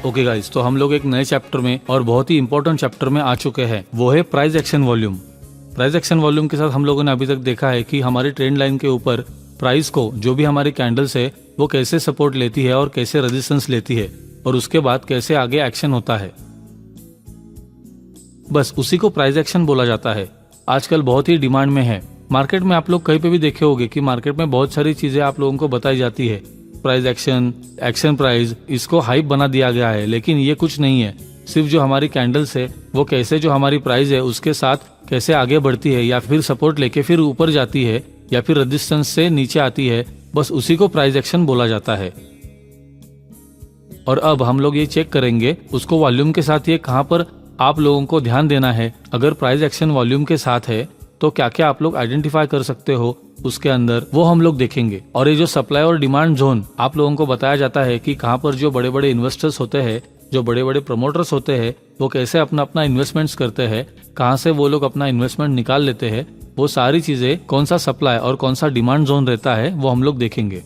Okay guys, तो हम लोग एक नए चैप्टर में और बहुत ही इंपॉर्टेंट चैप्टर में आ चुके हैं, वो है price action volume. Price action volume के साथ हम लोगों ने अभी तक देखा है कि हमारी ट्रेंड लाइन के ऊपर प्राइस को जो भी हमारी कैंडल्स है वो कैसे सपोर्ट लेती है और कैसे रेजिस्टेंस लेती है और उसके बाद कैसे आगे एक्शन होता है। बस उसी को प्राइस एक्शन बोला जाता है। आजकल बहुत ही डिमांड में है। मार्केट में आप लोग कहीं पे भी देखे होंगे कि मार्केट में बहुत सारी चीजें आप लोगों को बताई जाती है। प्राइस एक्शन, एक्शन प्राइस, इसको हाइप बना दिया गया है, लेकिन ये कुछ नहीं है। सिर्फ जो हमारी कैंडल्स है वो कैसे जो हमारी प्राइस है उसके साथ कैसे आगे बढ़ती है या फिर सपोर्ट लेके फिर ऊपर जाती है या फिर रेजिस्टेंस से नीचे आती है, बस उसी को प्राइस एक्शन बोला जाता है। और अब हम लोग ये चेक करेंगे उसको वॉल्यूम के साथ ये कहाँ पर आप लोगों को ध्यान देना है। अगर प्राइस एक्शन वॉल्यूम के साथ है तो क्या क्या आप लोग आइडेंटिफाई कर सकते हो उसके अंदर, वो हम लोग देखेंगे। और ये जो सप्लाई और डिमांड जोन आप लोगों को बताया जाता है कि कहाँ पर जो बड़े बड़े इन्वेस्टर्स होते हैं, जो बड़े बड़े प्रमोटर्स होते हैं, वो कैसे अपना अपना इन्वेस्टमेंट्स करते हैं, कहाँ से वो लोग अपना इन्वेस्टमेंट निकाल लेते हैं, वो सारी चीजें कौन सा सप्लाई और कौन सा डिमांड जोन रहता है वो हम लोग देखेंगे।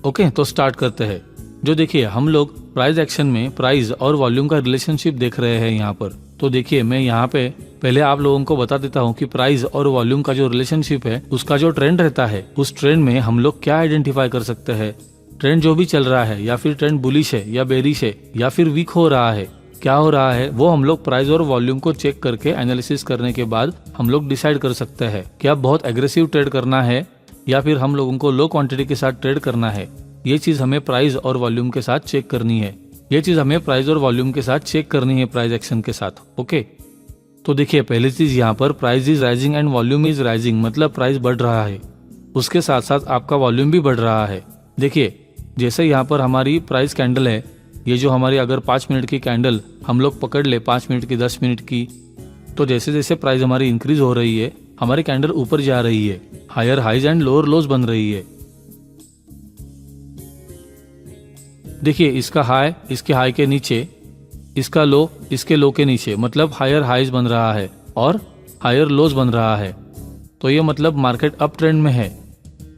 ओके, तो स्टार्ट करते हैं। जो देखिए हम लोग प्राइस एक्शन में प्राइस और वॉल्यूम का रिलेशनशिप देख रहे हैं यहाँ पर। तो देखिए मैं यहाँ पे पहले आप लोगों को बता देता हूँ कि प्राइस और वॉल्यूम का जो रिलेशनशिप है उसका जो ट्रेंड रहता है, उस ट्रेंड में हम लोग क्या आइडेंटिफाई कर सकते हैं। ट्रेंड जो भी चल रहा है या फिर ट्रेंड बुलिश है या बेरिश है या फिर वीक हो रहा है, क्या हो रहा है, वो हम लोग प्राइस और वॉल्यूम को चेक करके एनालिसिस करने के बाद हम लोग डिसाइड कर सकते हैं कि अब बहुत एग्रेसिव ट्रेड करना है या फिर हम लोगों को लो क्वांटिटी के साथ ट्रेड करना है। ये चीज हमें प्राइस और वॉल्यूम के साथ चेक करनी है। ये चीज हमें प्राइस और वॉल्यूम के साथ चेक करनी है प्राइस एक्शन के साथ। ओके, तो देखिए पहली चीज यहाँ पर price is rising and volume is rising, मतलब प्राइस बढ़ रहा है, उसके साथ साथ आपका वॉल्यूम भी बढ़ रहा है। देखिए जैसे यहाँ पर हमारी प्राइस कैंडल है, ये जो हमारी अगर 5 मिनट की कैंडल हम लोग पकड़ ले, 5 मिनट की, 10 मिनट की, तो जैसे जैसे प्राइस हमारी इंक्रीज हो रही है हमारी कैंडल ऊपर जा रही है, higher highs and lower lows बन रही है। देखिए इसका हाई इसके हाई के नीचे, इसका लो इसके लो के नीचे, मतलब हायर हाइज बन रहा है और हायर लोज बन रहा है। तो ये मतलब मार्केट अप ट्रेंड में है।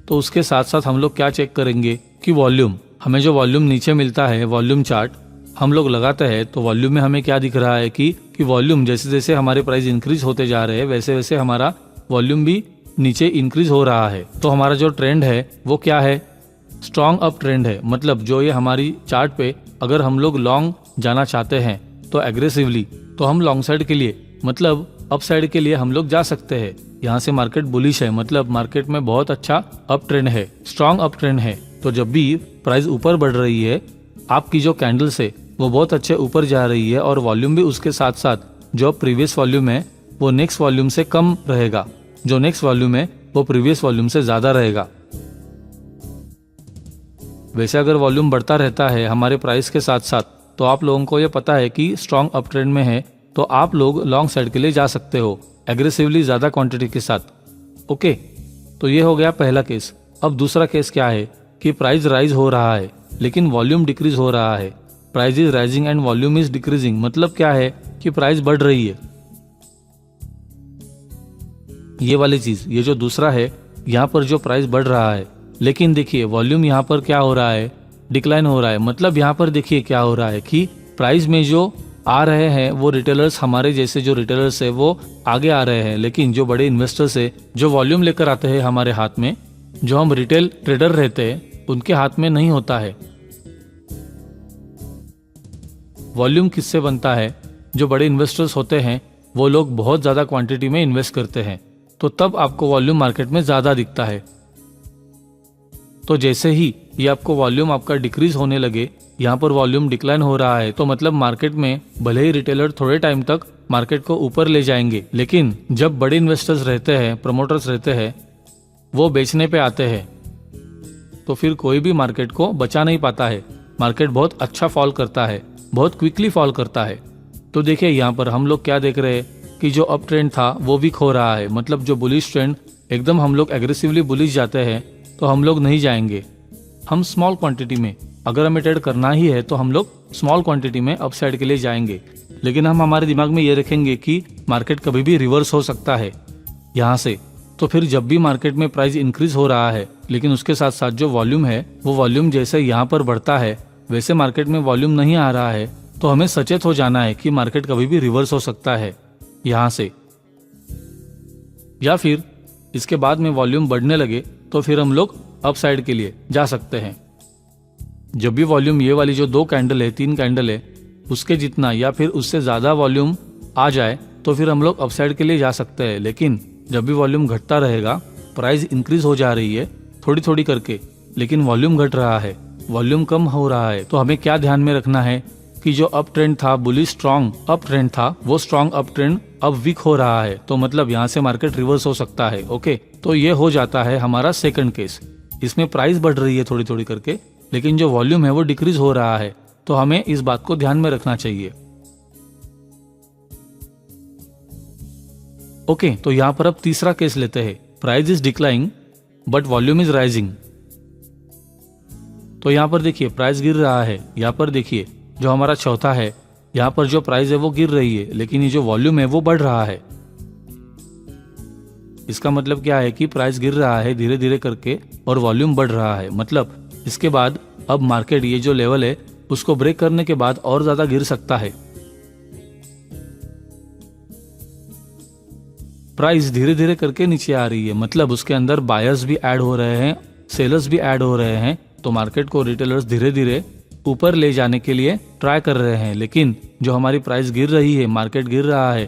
तो उसके साथ साथ हम लोग क्या चेक करेंगे कि वॉल्यूम, हमें जो वॉल्यूम नीचे मिलता है, वॉल्यूम चार्ट हम लोग लगाते हैं, तो वॉल्यूम में हमें क्या दिख रहा है कि वॉल्यूम जैसे जैसे हमारे प्राइस इंक्रीज होते जा रहे हैं वैसे वैसे हमारा वॉल्यूम भी नीचे इंक्रीज हो रहा है। तो हमारा जो ट्रेंड है वो क्या है, स्ट्रॉन्ग अप ट्रेंड है। मतलब जो ये हमारी चार्ट पे अगर हम लोग लॉन्ग जाना चाहते हैं तो एग्रेसिवली, तो हम लॉन्ग साइड के लिए मतलब अप साइड के लिए हम लोग जा सकते हैं। यहाँ से मार्केट बुलिश है, मतलब मार्केट में बहुत अच्छा अप ट्रेंड है, स्ट्रॉन्ग अप ट्रेंड है। तो जब भी प्राइस ऊपर बढ़ रही है, आपकी जो कैंडल्स है वो बहुत अच्छे ऊपर जा रही है और वॉल्यूम भी उसके साथ साथ जो प्रीवियस वॉल्यूम है वो नेक्स्ट वॉल्यूम से कम रहेगा, जो नेक्स्ट वॉल्यूम है वो प्रीवियस वॉल्यूम से ज्यादा रहेगा। वैसे अगर वॉल्यूम बढ़ता रहता है हमारे प्राइस के साथ साथ, तो आप लोगों को ये पता है कि स्ट्रॉन्ग अप ट्रेंड में है, तो आप लोग लॉन्ग साइड के लिए जा सकते हो एग्रेसिवली ज्यादा क्वांटिटी के साथ। ओके, तो ये हो गया पहला केस। अब दूसरा केस क्या है कि प्राइस राइज हो रहा है लेकिन वॉल्यूम डिक्रीज हो रहा है। Price is rising and volume is decreasing, मतलब क्या है कि प्राइस बढ़ रही है। ये वाली चीज, ये जो दूसरा है, यहाँ पर जो प्राइस बढ़ रहा है लेकिन देखिए वॉल्यूम यहाँ पर क्या हो रहा है, डिक्लाइन हो रहा है। मतलब यहाँ पर देखिए क्या हो रहा है कि प्राइस में जो आ रहे हैं वो रिटेलर्स, हमारे जैसे जो रिटेलर्स है वो आगे आ रहे हैं, लेकिन जो बड़े इन्वेस्टर्स है जो वॉल्यूम लेकर आते हैं हमारे हाथ में, जो हम रिटेल ट्रेडर रहते हैं उनके हाथ में नहीं होता है। वॉल्यूम किससे बनता है, जो बड़े इन्वेस्टर्स होते हैं वो लोग बहुत ज्यादा क्वांटिटी में इन्वेस्ट करते हैं, तो तब आपको वॉल्यूम मार्केट में ज्यादा दिखता है। तो जैसे ही ये आपको वॉल्यूम आपका डिक्रीज होने लगे, यहाँ पर वॉल्यूम डिक्लाइन हो रहा है, तो मतलब मार्केट में भले ही रिटेलर थोड़े टाइम तक मार्केट को ऊपर ले जाएंगे, लेकिन जब बड़े इन्वेस्टर्स रहते हैं, प्रमोटर्स रहते हैं, वो बेचने पे आते हैं, तो फिर कोई भी मार्केट को बचा नहीं पाता है। मार्केट बहुत अच्छा फॉल करता है, बहुत क्विकली फॉल करता है। तो देखिए यहाँ पर हम लोग क्या देख रहे हैं कि जो अप ट्रेंड था वो वीक हो रहा है, मतलब जो बुलिश ट्रेंड एकदम हम लोग एग्रेसिवली बुलिश जाते हैं तो हम लोग नहीं जाएंगे। हम स्मॉल क्वांटिटी में, अगर हमें ट्रेड करना ही है तो हम लोग स्मॉल क्वांटिटी में अप साइड के लिए जाएंगे, लेकिन हम हमारे दिमाग में ये रखेंगे कि मार्केट कभी भी रिवर्स हो सकता है यहाँ से। तो फिर जब भी मार्केट में प्राइस इंक्रीज हो रहा है लेकिन उसके साथ साथ जो वॉल्यूम है वो वॉल्यूम जैसे यहाँ पर बढ़ता है वैसे मार्केट में वॉल्यूम नहीं आ रहा है तो हमें सचेत हो जाना है कि मार्केट कभी भी रिवर्स हो सकता है यहाँ से, या फिर इसके बाद में वॉल्यूम बढ़ने लगे तो फिर हम लोग अप साइड के लिए जा सकते हैं। जब भी वॉल्यूम ये वाली जो 2 कैंडल है 3 कैंडल है उसके जितना या फिर उससे ज्यादा वॉल्यूम आ जाए तो फिर हम लोग अप साइड के लिए जा सकते हैं। लेकिन जब भी वॉल्यूम घटता रहेगा, प्राइस इंक्रीज हो जा रही है थोड़ी थोड़ी करके, लेकिन वॉल्यूम घट रहा है, वॉल्यूम कम हो रहा है, तो हमें क्या ध्यान में रखना है कि जो अप ट्रेंड था, बुलिश स्ट्रॉन्ग अप ट्रेंड था, वो स्ट्रॉन्ग अप ट्रेंड अब वीक हो रहा है, तो मतलब यहाँ से मार्केट रिवर्स हो सकता है। ओके, तो ये हो जाता है हमारा सेकंड केस। इसमें प्राइस बढ़ रही है थोड़ी थोड़ी करके, लेकिन जो वॉल्यूम है वो डिक्रीज हो रहा है, तो हमें इस बात को ध्यान में रखना चाहिए। ओके, तो यहाँ पर अब तीसरा केस लेते हैं। Price is declining but volume is rising. तो यहाँ पर देखिए प्राइस गिर रहा है, यहाँ पर देखिए जो हमारा चौथा है, यहाँ पर जो प्राइस है वो गिर रही है, लेकिन ये जो वॉल्यूम है वो बढ़ रहा है। इसका मतलब क्या है कि प्राइस गिर रहा है धीरे धीरे करके और वॉल्यूम बढ़ रहा है। मतलब इसके बाद अब मार्केट ये जो लेवल है उसको ब्रेक करने के बाद और ज्यादा गिर सकता है। प्राइस धीरे धीरे करके नीचे आ रही है, मतलब उसके अंदर बायर्स भी ऐड हो रहे हैं, सेलर्स भी ऐड हो रहे हैं, तो मार्केट को रिटेलर्स धीरे धीरे ऊपर ले जाने के लिए ट्राई कर रहे हैं। लेकिन जो हमारी प्राइस गिर रही है, मार्केट गिर रहा है,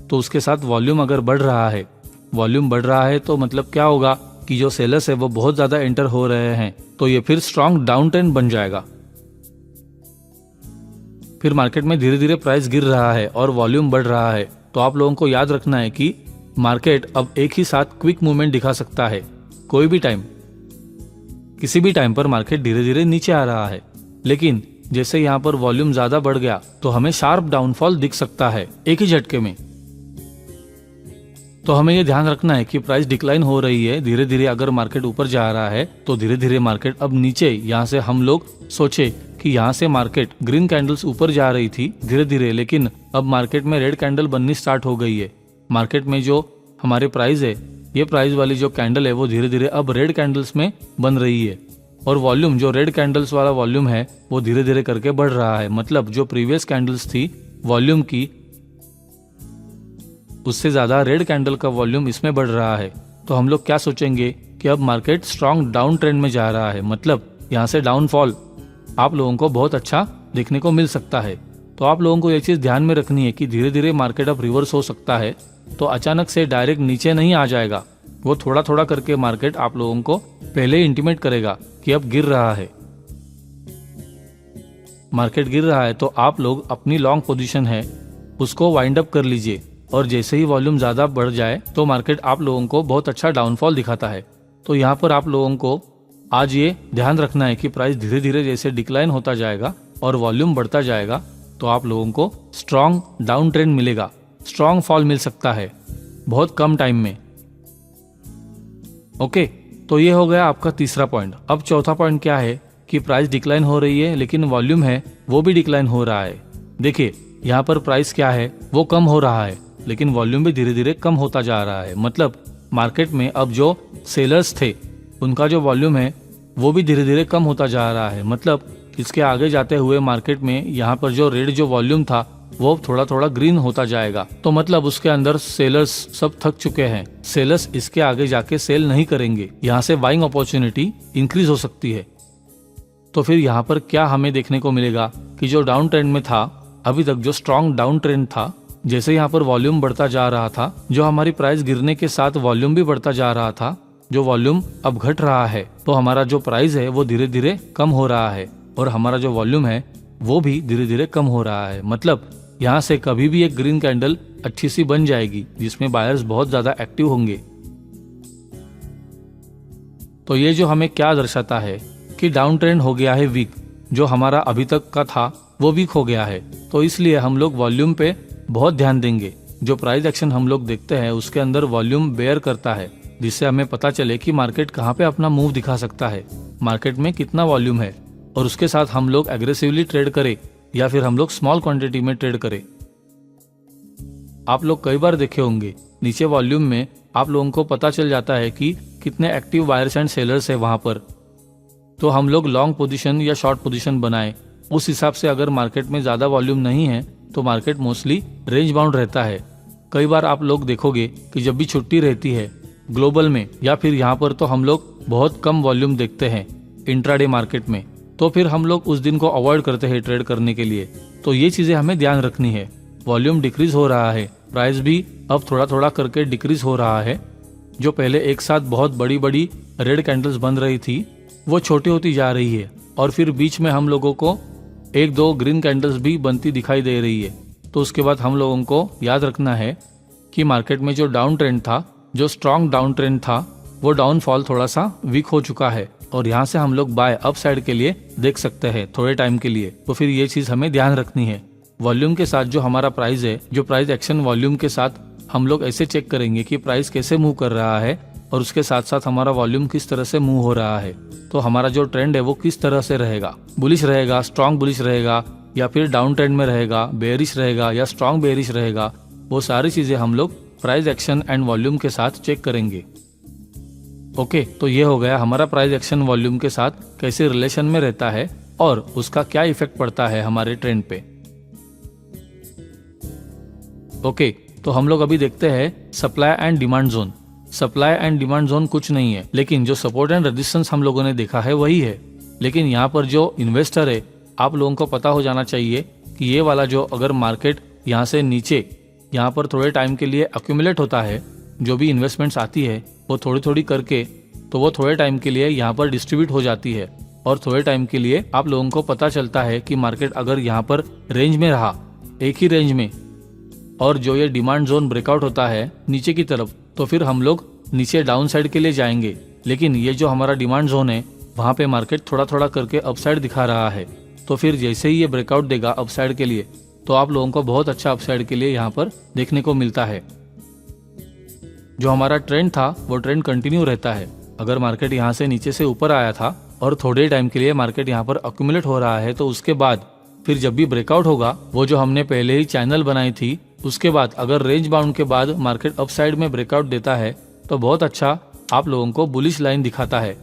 तो उसके साथ वॉल्यूम अगर बढ़ रहा है, वॉल्यूम बढ़ रहा है तो मतलब क्या होगा कि जो सेलर्स है वो बहुत ज्यादा एंटर हो रहे हैं, तो ये फिर स्ट्रॉन्ग डाउन ट्रेंड बन जाएगा। फिर मार्केट में धीरे धीरे प्राइस गिर रहा है और वॉल्यूम बढ़ रहा है, तो आप लोगों को याद रखना है कि मार्केट अब एक ही साथ क्विक मूवमेंट दिखा सकता है। कोई भी टाइम, किसी भी टाइम पर मार्केट धीरे धीरे नीचे आ रहा है, लेकिन जैसे यहाँ पर वॉल्यूम ज्यादा बढ़ गया तो हमें शार्प डाउनफॉल दिख सकता है एक ही झटके में। तो हमें ये ध्यान रखना है कि प्राइस डिक्लाइन हो रही है धीरे धीरे। अगर मार्केट ऊपर जा रहा है तो धीरे धीरे मार्केट अब नीचे, यहाँ से हम लोग सोचे कि यहाँ से मार्केट ग्रीन कैंडल्स ऊपर जा रही थी धीरे धीरे, लेकिन अब मार्केट में रेड कैंडल बननी स्टार्ट हो गई है। मार्केट में जो हमारे प्राइस है, ये प्राइस वाली जो कैंडल है वो धीरे धीरे अब रेड कैंडल्स में बन रही है, और वॉल्यूम जो रेड कैंडल्स वाला वॉल्यूम है वो धीरे धीरे करके बढ़ रहा है। मतलब जो प्रीवियस कैंडल्स थी वॉल्यूम की, उससे ज्यादा रेड कैंडल का वॉल्यूम इसमें बढ़ रहा है। तो हम लोग क्या सोचेंगे कि अब मार्केट स्ट्रॉन्ग डाउन ट्रेंड में जा रहा है, मतलब यहाँ से डाउनफॉल आप लोगों को बहुत अच्छा देखने को मिल सकता है। तो आप लोगों को ये चीज ध्यान में रखनी है कि धीरे धीरे मार्केट अब रिवर्स हो सकता है, तो अचानक से डायरेक्ट नीचे नहीं आ जाएगा। वो थोड़ा थोड़ा करके मार्केट आप लोगों को पहले ही इंटीमेट करेगा कि अब गिर रहा है, मार्केट गिर रहा है, तो आप लोग अपनी लॉन्ग पोजीशन है उसको वाइंड अप कर लीजिए, और जैसे ही वॉल्यूम ज्यादा बढ़ जाए तो मार्केट आप लोगों को बहुत अच्छा डाउनफॉल दिखाता है। तो यहाँ पर आप लोगों को आज ये ध्यान रखना है कि प्राइस धीरे धीरे जैसे डिक्लाइन होता जाएगा और वॉल्यूम बढ़ता जाएगा तो आप लोगों को स्ट्रॉन्ग डाउन ट्रेंड मिलेगा, स्ट्रॉन्ग फॉल मिल सकता है बहुत कम टाइम में। ओके, तो ये हो गया आपका तीसरा पॉइंट। अब चौथा पॉइंट क्या है कि प्राइस डिक्लाइन हो रही है लेकिन वॉल्यूम है वो भी डिक्लाइन हो रहा है। देखिए यहाँ पर प्राइस क्या है, वो कम हो रहा है लेकिन वॉल्यूम भी धीरे धीरे कम होता जा रहा है। मतलब मार्केट में अब जो सेलर्स थे उनका जो वॉल्यूम है वो भी धीरे धीरे कम होता जा रहा है। मतलब इसके आगे जाते हुए मार्केट में यहाँ पर जो रेड जो वॉल्यूम था वो थोड़ा थोड़ा ग्रीन होता जाएगा, तो मतलब उसके अंदर सेलर्स सब थक चुके हैं, सेलर्स इसके आगे जाके सेल नहीं करेंगे, यहाँ से बाइंग अपॉर्चुनिटी इंक्रीज हो सकती है। तो फिर यहाँ पर क्या हमें देखने को मिलेगा कि जो डाउन ट्रेंड में था अभी तक, जो स्ट्रॉन्ग डाउन ट्रेंड था, जैसे यहाँ पर वॉल्यूम बढ़ता जा रहा था, जो हमारी प्राइस गिरने के साथ वॉल्यूम भी बढ़ता जा रहा था, जो वॉल्यूम अब घट रहा है, तो हमारा जो प्राइस है वो धीरे धीरे कम हो रहा है और हमारा जो वॉल्यूम है वो भी धीरे धीरे कम हो रहा है। मतलब यहाँ से कभी भी एक ग्रीन कैंडल अच्छी सी बन जाएगी जिसमें बायर्स बहुत ज्यादा एक्टिव होंगे। तो ये जो हमें क्या दर्शाता है कि डाउन ट्रेंड हो गया है वीक, जो हमारा अभी तक का था वो वीक हो गया है। तो इसलिए हम लोग वॉल्यूम पे बहुत ध्यान देंगे। जो प्राइस एक्शन हम लोग देखते हैं उसके अंदर वॉल्यूम बेयर करता है, जिससे हमें पता चले कि मार्केट कहाँ पे अपना मूव दिखा सकता है, मार्केट में कितना वॉल्यूम है, और उसके साथ हम लोग एग्रेसिवली ट्रेड करें या फिर हम लोग स्मॉल क्वांटिटी में ट्रेड करें। आप लोग कई बार देखे होंगे नीचे वॉल्यूम में आप लोगों को पता चल जाता है कि कितने एक्टिव बायर्स एंड सेलर्स है वहां पर। तो हम लोग लॉन्ग पोजीशन या शॉर्ट पोजीशन बनाए। उस हिसाब से अगर मार्केट में ज़्यादा वॉल्यूम नहीं है तो मार्केट मोस्टली रेंज बाउंड रहता है। कई बार आप लोग देखोगे कि जब भी छुट्टी रहती है ग्लोबल में या फिर यहाँ पर, तो हम लोग बहुत कम वॉल्यूम देखते हैं इंट्राडे मार्केट में, तो फिर हम लोग उस दिन को अवॉइड करते हैं ट्रेड करने के लिए। तो ये चीज़ें हमें ध्यान रखनी है। वॉल्यूम डिक्रीज हो रहा है, प्राइस भी अब थोड़ा थोड़ा करके डिक्रीज हो रहा है। जो पहले एक साथ बहुत बड़ी बड़ी रेड कैंडल्स बन रही थी वो छोटी होती जा रही है, और फिर बीच में हम लोगों को एक दो ग्रीन कैंडल्स भी बनती दिखाई दे रही है। तो उसके बाद हम लोगों को याद रखना है कि मार्केट में जो डाउन ट्रेंड था, जो स्ट्रॉन्ग डाउन ट्रेंड था, वो डाउनफॉल थोड़ा सा वीक हो चुका है और यहाँ से हम लोग बाय अप साइड के लिए देख सकते हैं थोड़े टाइम के लिए। तो फिर ये चीज हमें ध्यान रखनी है। वॉल्यूम के साथ जो हमारा प्राइस है, जो प्राइस एक्शन वॉल्यूम के साथ हम लोग ऐसे चेक करेंगे कि प्राइस कैसे मूव कर रहा है और उसके साथ साथ हमारा वॉल्यूम किस तरह से मूव हो रहा है। तो हमारा जो ट्रेंड है वो किस तरह से रहेगा, बुलिश रहेगा, स्ट्रॉन्ग बुलिश रहेगा, या फिर डाउन ट्रेंड में रहेगा, बेयरिश रहेगा या स्ट्रॉन्ग बेयरिश रहेगा। वो सारी चीजें हम लोग प्राइस एक्शन एंड वॉल्यूम के साथ चेक करेंगे। ओके, तो ये हो गया हमारा प्राइस एक्शन वॉल्यूम के साथ कैसे रिलेशन में रहता है और उसका क्या इफेक्ट पड़ता है हमारे ट्रेंड पे। ओके, तो हम लोग अभी देखते हैं supply and demand zone. Supply and demand zone कुछ नहीं है, लेकिन जो सपोर्ट एंड रेजिस्टेंस हम लोगों ने देखा है वही है। लेकिन यहाँ पर जो इन्वेस्टर है, आप लोगों को पता हो जाना चाहिए कि ये वाला जो अगर मार्केट यहाँ से नीचे यहाँ पर थोड़े टाइम के लिए अक्यूमुलेट होता है, जो भी इन्वेस्टमेंट्स आती है वो थोड़ी थोड़ी करके, तो वो थोड़े टाइम के लिए यहाँ पर डिस्ट्रीब्यूट हो जाती है और थोड़े टाइम के लिए आप लोगों को पता चलता है कि मार्केट अगर यहाँ पर रेंज में रहा, एक ही रेंज में, और जो ये डिमांड जोन ब्रेकआउट होता है नीचे की तरफ, तो फिर हम लोग नीचे डाउन साइड के लिए जाएंगे। लेकिन ये जो हमारा डिमांड जोन है वहाँ पे मार्केट थोड़ा थोड़ा करके अपसाइड दिखा रहा है। तो फिर जैसे ही ये ब्रेकआउट देगा अपसाइड के लिए, तो आप लोगों को बहुत अच्छा अपसाइड के लिए यहाँ पर देखने को मिलता है। जो हमारा ट्रेंड था वो ट्रेंड कंटिन्यू रहता है। अगर मार्केट यहाँ से नीचे से ऊपर आया था और थोड़े टाइम के लिए मार्केट यहाँ पर अक्यूमुलेट हो रहा है, तो उसके बाद फिर जब भी ब्रेकआउट होगा, वो जो हमने पहले ही चैनल बनाई थी, उसके बाद अगर रेंज बाउंड के बाद मार्केट अपसाइड में ब्रेकआउट देता है तो बहुत अच्छा आप लोगों को बुलिश लाइन दिखाता है।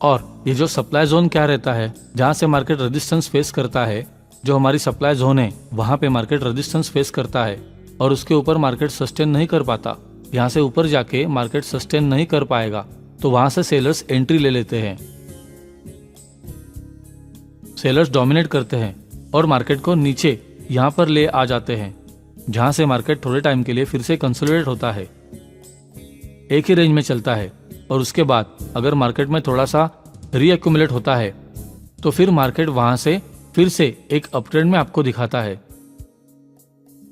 और ये जो सप्लाई जोन क्या रहता है, जहाँ से मार्केट रेजिस्टेंस फेस करता है, जो हमारी सप्लाई जोन है वहाँ पे मार्केट रेजिस्टेंस फेस करता है और उसके ऊपर मार्केट सस्टेन नहीं कर पाता, यहाँ से ऊपर जाके मार्केट सस्टेन नहीं कर पाएगा, तो वहां से सेलर्स एंट्री ले लेते हैं। सेलर्स डोमिनेट करते हैं और मार्केट को नीचे यहाँ पर ले आ जाते हैं, जहां से मार्केट थोड़े टाइम के लिए फिर से कंसोलिडेट होता है, एक ही रेंज में चलता है। और उसके बाद अगर मार्केट में थोड़ा सा रीएक्यूमुलेट होता है तो फिर मार्केट वहां से फिर से एक अप ट्रेंड में आपको दिखाता है।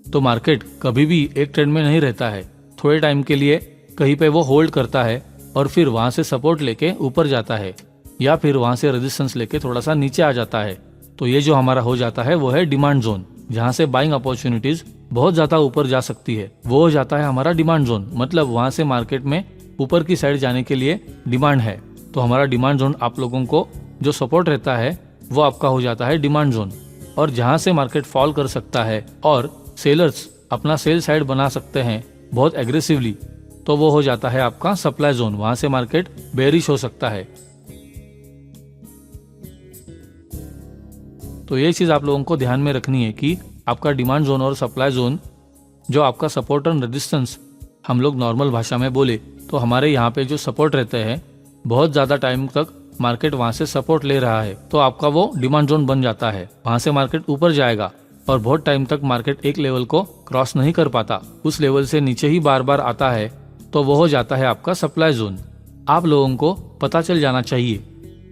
तो मार्केट कभी भी एक ट्रेंड में नहीं रहता है, थोड़े टाइम के लिए कहीं पे वो होल्ड करता है और फिर वहां से सपोर्ट लेके ऊपर जाता है या फिर वहां से रेजिस्टेंस लेके थोड़ा सा नीचे आ जाता है। तो ये जो हमारा हो जाता है वो है डिमांड जोन, जहां से बाइंग अपॉर्चुनिटीज बहुत ज्यादा ऊपर जा सकती है, वो हो जाता है हमारा डिमांड जोन। मतलब वहां से मार्केट में ऊपर की साइड जाने के लिए डिमांड है, तो हमारा डिमांड जोन आप लोगों को जो सपोर्ट रहता है वो आपका हो जाता है डिमांड जोन। और जहां से मार्केट फॉल कर सकता है और सेलर्स अपना सेल साइड बना सकते हैं बहुत एग्रेसिवली, तो वो हो जाता है आपका सप्लाई जोन, वहां से मार्केट बेरिश हो सकता है। तो ये चीज आप लोगों को ध्यान में रखनी है कि आपका डिमांड जोन और सप्लाई जोन, जो आपका सपोर्ट एंड रेजिस्टेंस हम लोग नॉर्मल भाषा में बोले तो हमारे यहाँ पे जो सपोर्ट रहते हैं, बहुत ज्यादा टाइम तक मार्केट वहां से सपोर्ट ले रहा है तो आपका वो डिमांड जोन बन जाता है। वहां से मार्केट ऊपर जाएगा और बहुत टाइम तक मार्केट एक लेवल को क्रॉस नहीं कर पाता, उस लेवल से नीचे ही बार बार आता है, तो वो हो जाता है आपका सप्लाई जोन। आप लोगों को पता चल जाना चाहिए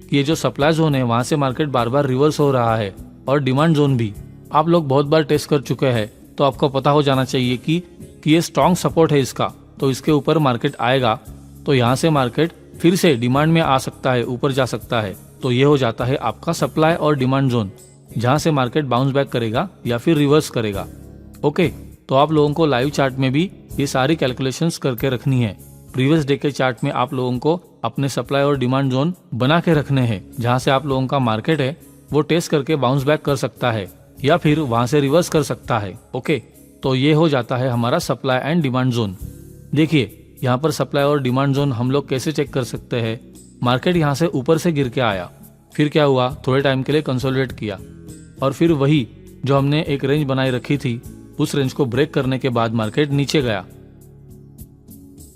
कि ये जो सप्लाई जोन है वहां से मार्केट बार बार रिवर्स हो रहा है, और डिमांड जोन भी आप लोग बहुत बार टेस्ट कर चुके हैं, तो आपको पता हो जाना चाहिए कि ये स्ट्रॉन्ग सपोर्ट है इसका, तो इसके ऊपर मार्केट आएगा तो यहाँ से मार्केट फिर से डिमांड में आ सकता है, ऊपर जा सकता है। तो ये हो जाता है आपका सप्लाई और डिमांड जोन, जहां से मार्केट बाउंस बैक करेगा या फिर रिवर्स करेगा। ओके, तो आप लोगों को लाइव चार्ट में भी ये सारी कैलकुलेशंस करके रखनी है। प्रीवियस डे के चार्ट में आप लोगों को अपने सप्लाई और डिमांड जोन बना के रखने हैं, जहां से आप लोगों का मार्केट है वो टेस्ट करके बाउंस बैक कर सकता है या फिर वहां से रिवर्स कर सकता है। ओके, तो ये हो जाता है हमारा सप्लाई एंड डिमांड जोन। देखिए यहाँ पर सप्लाई और डिमांड जोन हम लोग कैसे चेक कर सकते हैं मार्केट यहाँ से ऊपर से गिर के आया, फिर क्या हुआ, थोड़े टाइम के लिए कंसोलिडेट किया और फिर वही जो हमने एक रेंज बनाई रखी थी उस रेंज को ब्रेक करने के बाद मार्केट नीचे गया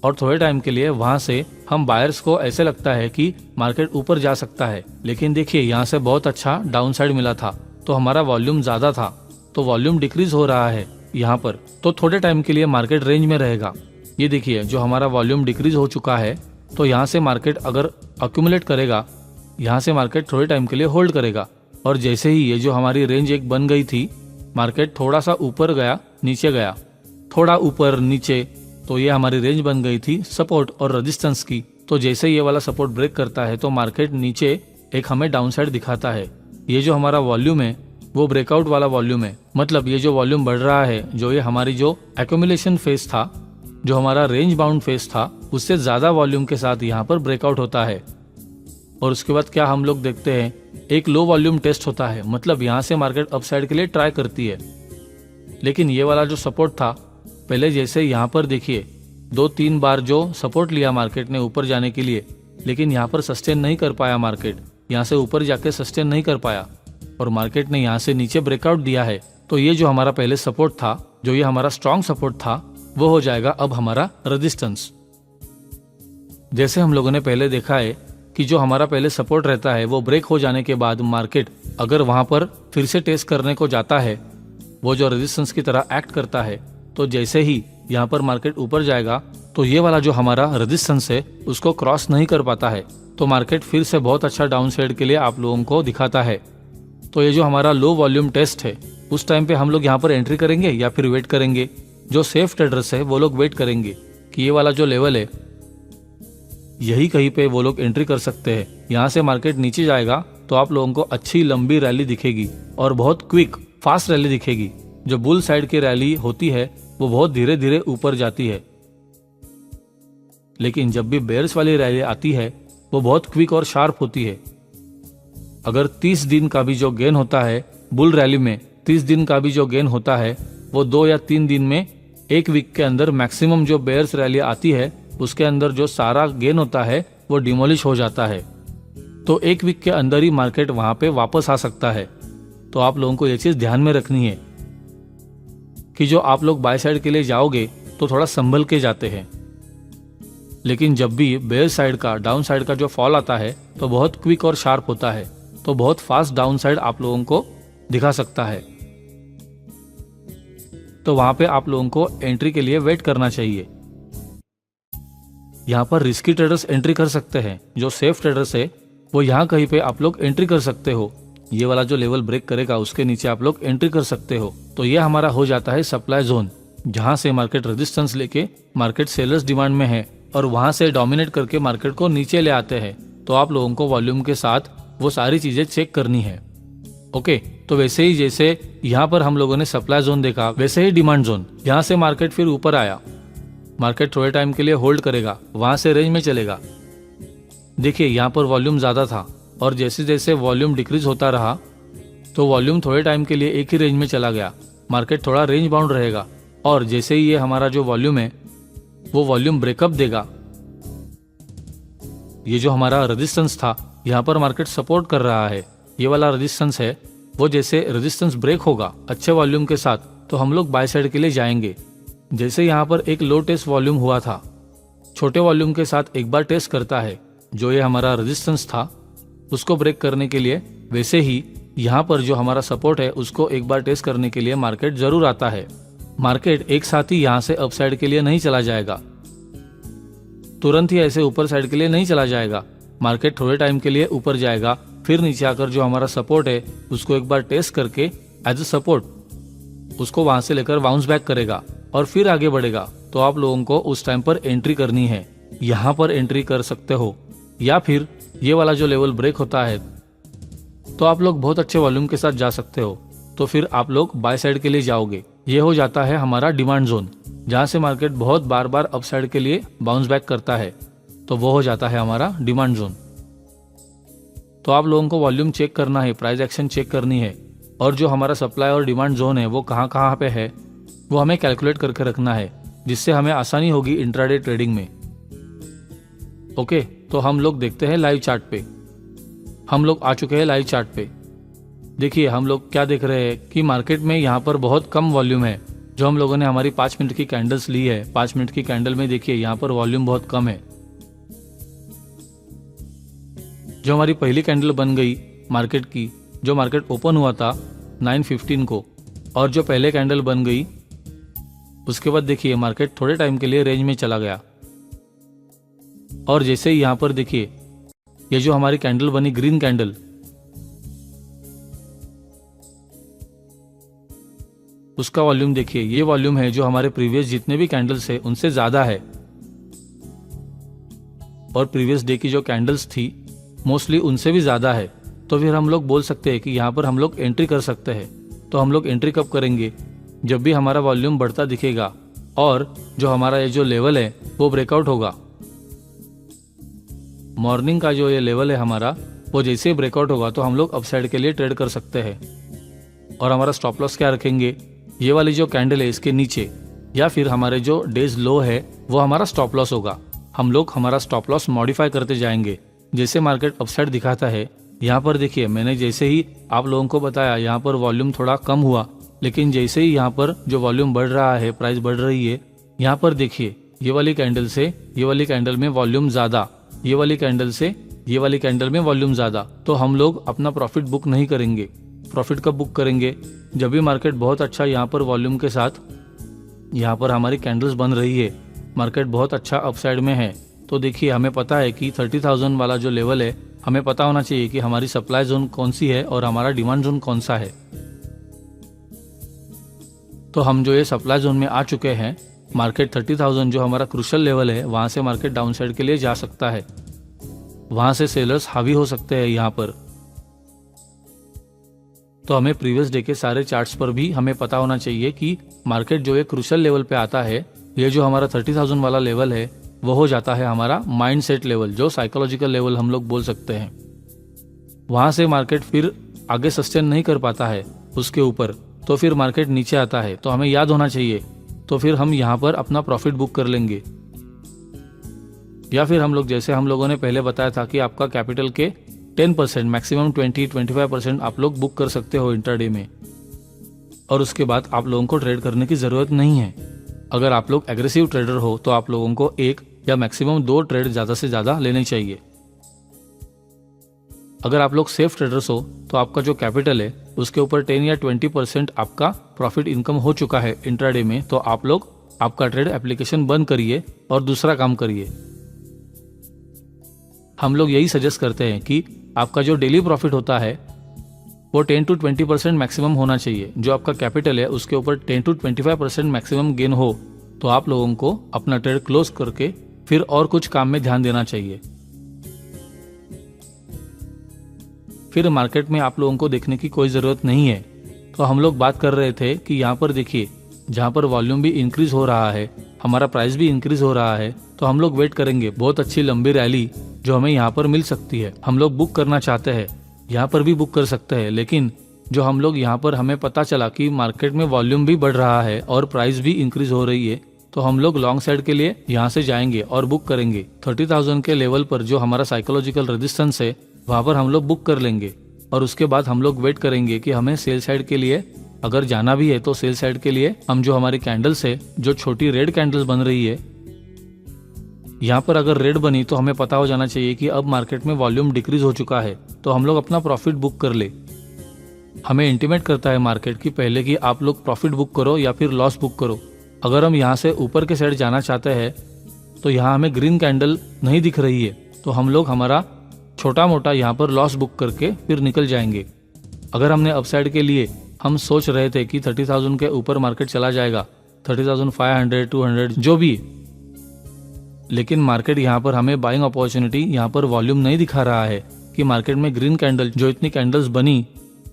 और थोड़े टाइम के लिए वहां से हम बायर्स को ऐसे लगता है कि मार्केट ऊपर जा सकता है, लेकिन देखिए यहाँ से बहुत अच्छा डाउन साइड मिला था तो हमारा वॉल्यूम ज्यादा था, तो वॉल्यूम डिक्रीज हो रहा है यहाँ पर, तो थोड़े टाइम के लिए मार्केट रेंज में रहेगा। ये देखिए जो हमारा वॉल्यूम डिक्रीज हो चुका है, तो यहाँ से मार्केट अगर अक्यूमुलेट करेगा, यहाँ से मार्केट थोड़े टाइम के लिए होल्ड करेगा और जैसे ही ये जो हमारी रेंज एक बन गई थी, मार्केट थोड़ा सा ऊपर गया, नीचे गया, थोड़ा ऊपर नीचे, तो ये हमारी रेंज बन गई थी सपोर्ट और रेजिस्टेंस की। तो जैसे ये वाला सपोर्ट ब्रेक करता है तो मार्केट नीचे एक हमें डाउन साइड दिखाता है। ये जो हमारा वॉल्यूम है वो ब्रेकआउट वाला वॉल्यूम है, मतलब ये जो वॉल्यूम बढ़ रहा है, जो ये हमारी जो एक्यूमुलेशन फेज था, जो हमारा रेंज बाउंड फेज था, उससे ज्यादा वॉल्यूम के साथ यहाँ पर ब्रेकआउट होता है। और उसके बाद क्या हम लोग देखते हैं, एक लो वॉल्यूम टेस्ट होता है, मतलब यहाँ से मार्केट अपसाइड के लिए ट्राई करती है। लेकिन ये वाला जो सपोर्ट था, पहले जैसे यहाँ पर देखिए 2-3 बार जो सपोर्ट लिया मार्केट ने ऊपर जाने के लिए, लेकिन यहाँ पर सस्टेन नहीं कर पाया, मार्केट यहाँ से ऊपर जाके सस्टेन नहीं कर पाया और मार्केट ने यहाँ से नीचे ब्रेकआउट दिया है। तो ये जो हमारा पहले सपोर्ट था, जो ये हमारा स्ट्रॉन्ग सपोर्ट था, वो हो जाएगा अब हमारा रेजिस्टेंस। जैसे हम लोगों ने पहले देखा है कि जो हमारा पहले सपोर्ट रहता है वो ब्रेक हो जाने के बाद मार्केट अगर वहां पर फिर से टेस्ट करने को जाता है, वो जो रेजिस्टेंस की तरह एक्ट करता है, तो जैसे ही यहाँ पर मार्केट ऊपर जाएगा तो ये वाला जो हमारा रेजिस्टेंस है उसको क्रॉस नहीं कर पाता है, तो मार्केट फिर से बहुत अच्छा डाउन साइड के लिए आप लोगों को दिखाता है। तो ये जो हमारा लो वॉल्यूम टेस्ट है, उस टाइम पे हम लोग यहाँ पर एंट्री करेंगे या फिर वेट करेंगे। जो सेफ ट्रेडर्स है वो लोग वेट करेंगे कि ये वाला जो लेवल है यही कहीं पे वो लोग एंट्री कर सकते हैं। यहाँ से मार्केट नीचे जाएगा तो आप लोगों को अच्छी लंबी रैली दिखेगी और बहुत क्विक फास्ट रैली दिखेगी। जो बुल साइड की रैली होती है वो बहुत धीरे धीरे ऊपर जाती है, लेकिन जब भी बेयर्स वाली रैली आती है वो बहुत क्विक और शार्प होती है। अगर 30 दिन का भी जो गेन होता है बुल रैली में, 30 दिन का भी जो गेन होता है वो 2 या 3 दिन में, एक वीक के अंदर मैक्सिमम जो बेयर्स रैली आती है उसके अंदर जो सारा गेन होता है वो डिमोलिश हो जाता है। तो एक वीक के अंदर ही मार्केट वहां पे वापस आ सकता है। तो आप लोगों को ये चीज ध्यान में रखनी है कि जो आप लोग बाय साइड के लिए जाओगे तो थोड़ा संभल के जाते हैं, लेकिन जब भी बेयर साइड का, डाउन साइड का जो फॉल आता है तो बहुत क्विक और शार्प होता है, तो बहुत फास्ट डाउन साइड आप लोगों को दिखा सकता है। तो वहां पे आप लोगों को एंट्री के लिए वेट करना चाहिए। यहाँ पर रिस्की ट्रेडर्स एंट्री कर सकते हैं, जो सेफ ट्रेडर्स है वो यहाँ कहीं पे आप लोग एंट्री कर सकते हो। ये वाला जो लेवल ब्रेक करेगा उसके नीचे आप लोग एंट्री कर सकते हो। तो ये हमारा हो जाता है सप्लाई जोन, जहां से मार्केट रेजिस्टेंस लेके मार्केट सेलर्स डिमांड में है और वहां से डोमिनेट करके मार्केट को नीचे ले आते हैं। तो आप लोगों को वॉल्यूम के साथ वो सारी चीजें चेक करनी है। ओके, तो वैसे ही जैसे यहाँ पर हम लोगों ने सप्लाई जोन देखा, वैसे ही डिमांड जोन। यहाँ से मार्केट फिर ऊपर आया, मार्केट थोड़े टाइम के लिए होल्ड करेगा, वहां से रेंज में चलेगा। देखिए यहाँ पर वॉल्यूम ज्यादा था और जैसे जैसे वॉल्यूम डिक्रीज होता रहा तो वॉल्यूम थोड़े टाइम के लिए एक ही रेंज में चला गया, मार्केट थोड़ा रेंज बाउंड रहेगा और जैसे ही ये हमारा जो वॉल्यूम है वो वॉल्यूम ब्रेकअप देगा। ये जो हमारा रेजिस्टेंस था यहाँ पर मार्केट सपोर्ट कर रहा है, ये वाला रेजिस्टेंस है, वो जैसे रेजिस्टेंस ब्रेक होगा अच्छे वॉल्यूम के साथ तो हम लोग बाय साइड के लिए जाएंगे। जैसे यहाँ पर एक लो टेस्ट वॉल्यूम हुआ था, छोटे वॉल्यूम के साथ एक बार टेस्ट करता है, जो ये हमारा रेजिस्टेंस था उसको ब्रेक करने के लिए, वैसे ही यहाँ पर जो हमारा सपोर्ट है उसको एक बार टेस्ट करने के लिए मार्केट जरूर आता है। मार्केट एक साथ ही यहाँ से अप साइड के लिए नहीं चला जाएगा, तुरंत ही ऐसे ऊपर साइड के लिए नहीं चला जाएगा। मार्केट थोड़े टाइम के लिए ऊपर जाएगा, फिर नीचे आकर जो हमारा सपोर्ट है उसको एक बार टेस्ट करके एज अ सपोर्ट उसको वहां से लेकर बाउंस बैक करेगा और फिर आगे बढ़ेगा। तो आप लोगों को उस टाइम पर एंट्री करनी है, यहाँ पर एंट्री कर सकते हो, या फिर ये वाला जो लेवल ब्रेक होता है तो आप लोग बहुत अच्छे वॉल्यूम के साथ जा सकते हो, तो फिर आप लोग बाय साइड के लिए जाओगे। ये हो जाता है हमारा डिमांड जोन, जहां से मार्केट बहुत बार बार अप साइड के लिए बाउंस बैक करता है, तो वो हो जाता है हमारा डिमांड जोन। तो आप लोगों को वॉल्यूम चेक करना है, प्राइस एक्शन चेक करनी है, और जो हमारा सप्लाई और डिमांड जोन है वो कहाँ कहाँ पे है वो हमें कैलकुलेट करके रखना है, जिससे हमें आसानी होगी इंट्राडे ट्रेडिंग में। ओके, तो हम लोग देखते हैं लाइव चार्ट पे। हम लोग आ चुके हैं लाइव चार्ट पे। देखिए हम लोग क्या देख रहे हैं कि मार्केट में यहाँ पर बहुत कम वॉल्यूम है। जो हम लोगों ने हमारी 5 मिनट की कैंडल्स ली है, 5 मिनट की कैंडल में देखिए यहाँ पर वॉल्यूम बहुत कम है। जो हमारी पहली कैंडल बन गई मार्केट की, जो मार्केट ओपन हुआ था 9:15 को, और जो पहले कैंडल बन गई उसके बाद देखिए मार्केट थोड़े टाइम के लिए रेंज में चला गया। और जैसे ही यहाँ पर देखिए ये जो हमारी कैंडल बनी ग्रीन कैंडल, उसका वॉल्यूम देखिए, ये वॉल्यूम है जो हमारे प्रीवियस जितने भी कैंडल्स है उनसे ज्यादा है। और प्रीवियस डे की जो कैंडल्स थी मोस्टली उनसे भी ज्यादा है। तो फिर हम लोग बोल सकते हैं कि यहाँ पर हम लोग एंट्री कर सकते हैं। तो हम लोग एंट्री कब करेंगे? जब भी हमारा वॉल्यूम बढ़ता दिखेगा और जो हमारा ये जो लेवल है वो ब्रेकआउट होगा। मॉर्निंग का जो ये लेवल है हमारा, वो जैसे ही ब्रेकआउट होगा तो हम लोग अपसाइड के लिए ट्रेड कर सकते हैं। और हमारा स्टॉप लॉस क्या रखेंगे? ये वाली जो कैंडल है इसके नीचे, या फिर हमारे जो डेज लो है वो हमारा स्टॉप लॉस होगा। हम लोग हमारा स्टॉप लॉस मॉडिफाई करते जाएंगे जैसे मार्केट अपसाइड दिखाता है। यहाँ पर देखिए मैंने जैसे ही आप लोगों को बताया यहाँ पर वॉल्यूम थोड़ा कम हुआ, लेकिन जैसे ही यहाँ पर जो वॉल्यूम बढ़ रहा है, प्राइस बढ़ रही है, यहाँ पर देखिए ये वाली कैंडल से ये वाली कैंडल में वॉल्यूम ज्यादा, ये वाली कैंडल से ये वाली कैंडल में वॉल्यूम ज्यादा। तो हम लोग अपना प्रॉफिट बुक नहीं करेंगे। प्रॉफिट कब बुक करेंगे? जब भी मार्केट बहुत अच्छा यहाँ पर वॉल्यूम के साथ यहाँ पर हमारी कैंडल्स बन रही है, मार्केट बहुत अच्छा अपसाइड में है। तो देखिए हमें पता है कि 30,000 वाला जो लेवल है, हमें पता होना चाहिए कि हमारी सप्लाई जोन कौन सी है और हमारा डिमांड जोन कौन सा है। तो हम जो ये सप्लाई जोन में आ चुके हैं, मार्केट 30,000 जो हमारा क्रूशियल लेवल है, वहां से मार्केट डाउन साइड के लिए जा सकता है। वहां से सेलर्स हावी हो सकते हैं यहाँ पर। तो हमें प्रीवियस डे के सारे चार्ट्स पर भी हमें पता होना चाहिए कि मार्केट जो ये क्रूशियल लेवल पे आता है, ये जो हमारा 30,000 वाला लेवल है वो हो जाता है हमारा माइंड सेट लेवल, जो साइकोलॉजिकल लेवल हम लोग बोल सकते हैं। वहां से मार्केट फिर आगे सस्टेन नहीं कर पाता है उसके ऊपर, तो फिर मार्केट नीचे आता है। तो हमें याद होना चाहिए। तो फिर हम यहाँ पर अपना प्रॉफिट बुक कर लेंगे, या फिर हम लोग जैसे हम लोगों ने पहले बताया था कि आपका कैपिटल के 10%, मैक्सिमम 20-25% आप लोग बुक कर सकते हो इंट्राडे में। और उसके बाद आप लोगों को ट्रेड करने की जरूरत नहीं है। अगर आप लोग एग्रेसिव ट्रेडर हो तो आप लोगों को 1 या मैक्सिमम 2 ट्रेड ज्यादा से ज्यादा लेने चाहिए। अगर आप लोग सेफ ट्रेडर्स हो तो आपका जो कैपिटल है उसके ऊपर 10 या 20% आपका प्रॉफिट इनकम हो चुका है इंट्राडे में, तो आप लोग आपका ट्रेड एप्लीकेशन बंद करिए और दूसरा काम करिए। हम लोग यही सजेस्ट करते हैं कि आपका जो डेली प्रॉफिट होता है वो 10-20% मैक्सिमम होना चाहिए। जो आपका कैपिटल है उसके ऊपर 10-25% मैक्सिमम गेन हो तो आप लोगों को अपना ट्रेड क्लोज करके फिर और कुछ काम में ध्यान देना चाहिए। फिर मार्केट में आप लोगों को देखने की कोई जरूरत नहीं है। तो हम लोग बात कर रहे थे कि यहाँ पर देखिए जहाँ पर वॉल्यूम भी इंक्रीज हो रहा है, हमारा प्राइस भी इंक्रीज हो रहा है, तो हम लोग वेट करेंगे बहुत अच्छी लंबी रैली जो हमें यहाँ पर मिल सकती है। हम लोग बुक करना चाहते हैं, यहाँ पर भी बुक कर सकते हैं, लेकिन जो हम लोग यहाँ पर हमें पता चला कि मार्केट में वॉल्यूम भी बढ़ रहा है और प्राइस भी इंक्रीज हो रही है, तो हम लोग लॉन्ग साइड के लिए यहाँ से जाएंगे और बुक करेंगे। 30,000 के लेवल पर जो हमारा साइकोलॉजिकल रेजिस्टेंस है वहां पर हम लोग बुक कर लेंगे। और उसके बाद हम लोग वेट करेंगे कि हमें सेल साइड के लिए अगर जाना भी है तो सेल साइड के लिए हम जो हमारी कैंडल्स है, जो छोटी रेड कैंडल्स बन रही है, यहाँ पर अगर रेड बनी तो हमें पता हो जाना चाहिए कि अब मार्केट में वॉल्यूम डिक्रीज हो चुका है, तो हम लोग अपना प्रॉफिट बुक कर ले। हमें इंटीमेट करता है मार्केट की पहले कि आप लोग प्रॉफिट बुक करो या फिर लॉस बुक करो। अगर हम यहाँ से ऊपर के साइड जाना चाहते हैं तो यहाँ हमें ग्रीन कैंडल नहीं दिख रही है, तो हम लोग हमारा छोटा मोटा यहाँ पर लॉस बुक करके फिर निकल जाएंगे। अगर हमने अपसाइड के लिए हम सोच रहे थे कि 30,000 के ऊपर मार्केट चला जाएगा, 30,500, 200 जो भी, लेकिन मार्केट यहाँ पर हमें बाइंग अपॉर्चुनिटी यहाँ पर वॉल्यूम नहीं दिखा रहा है कि मार्केट में ग्रीन कैंडल जो इतनी कैंडल्स बनी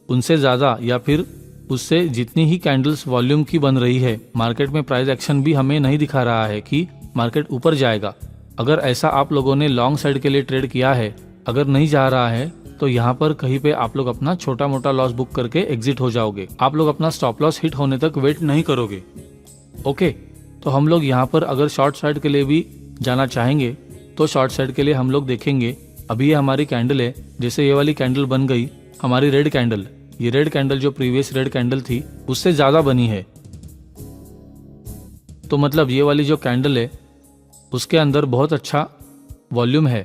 उनसे ज्यादा या फिर उससे जितनी ही कैंडल्स वॉल्यूम की बन रही है, मार्केट में प्राइस एक्शन भी हमें नहीं दिखा रहा है कि मार्केट ऊपर जाएगा। अगर ऐसा आप लोगों ने लॉन्ग साइड के लिए ट्रेड किया है, अगर नहीं जा रहा है तो यहाँ पर कहीं पे आप लोग अपना छोटा मोटा लॉस बुक करके एग्जिट हो जाओगे। आप लोग अपना स्टॉप लॉस हिट होने तक वेट नहीं करोगे। ओके, तो हम लोग यहाँ पर अगर शॉर्ट साइड के लिए भी जाना चाहेंगे तो शॉर्ट साइड के लिए हम लोग देखेंगे, अभी ये हमारी कैंडल है, जैसे ये वाली कैंडल बन गई हमारी रेड कैंडल, ये रेड कैंडल जो प्रीवियस रेड कैंडल थी उससे ज्यादा बनी है, तो मतलब ये वाली जो कैंडल है उसके अंदर बहुत अच्छा वॉल्यूम है।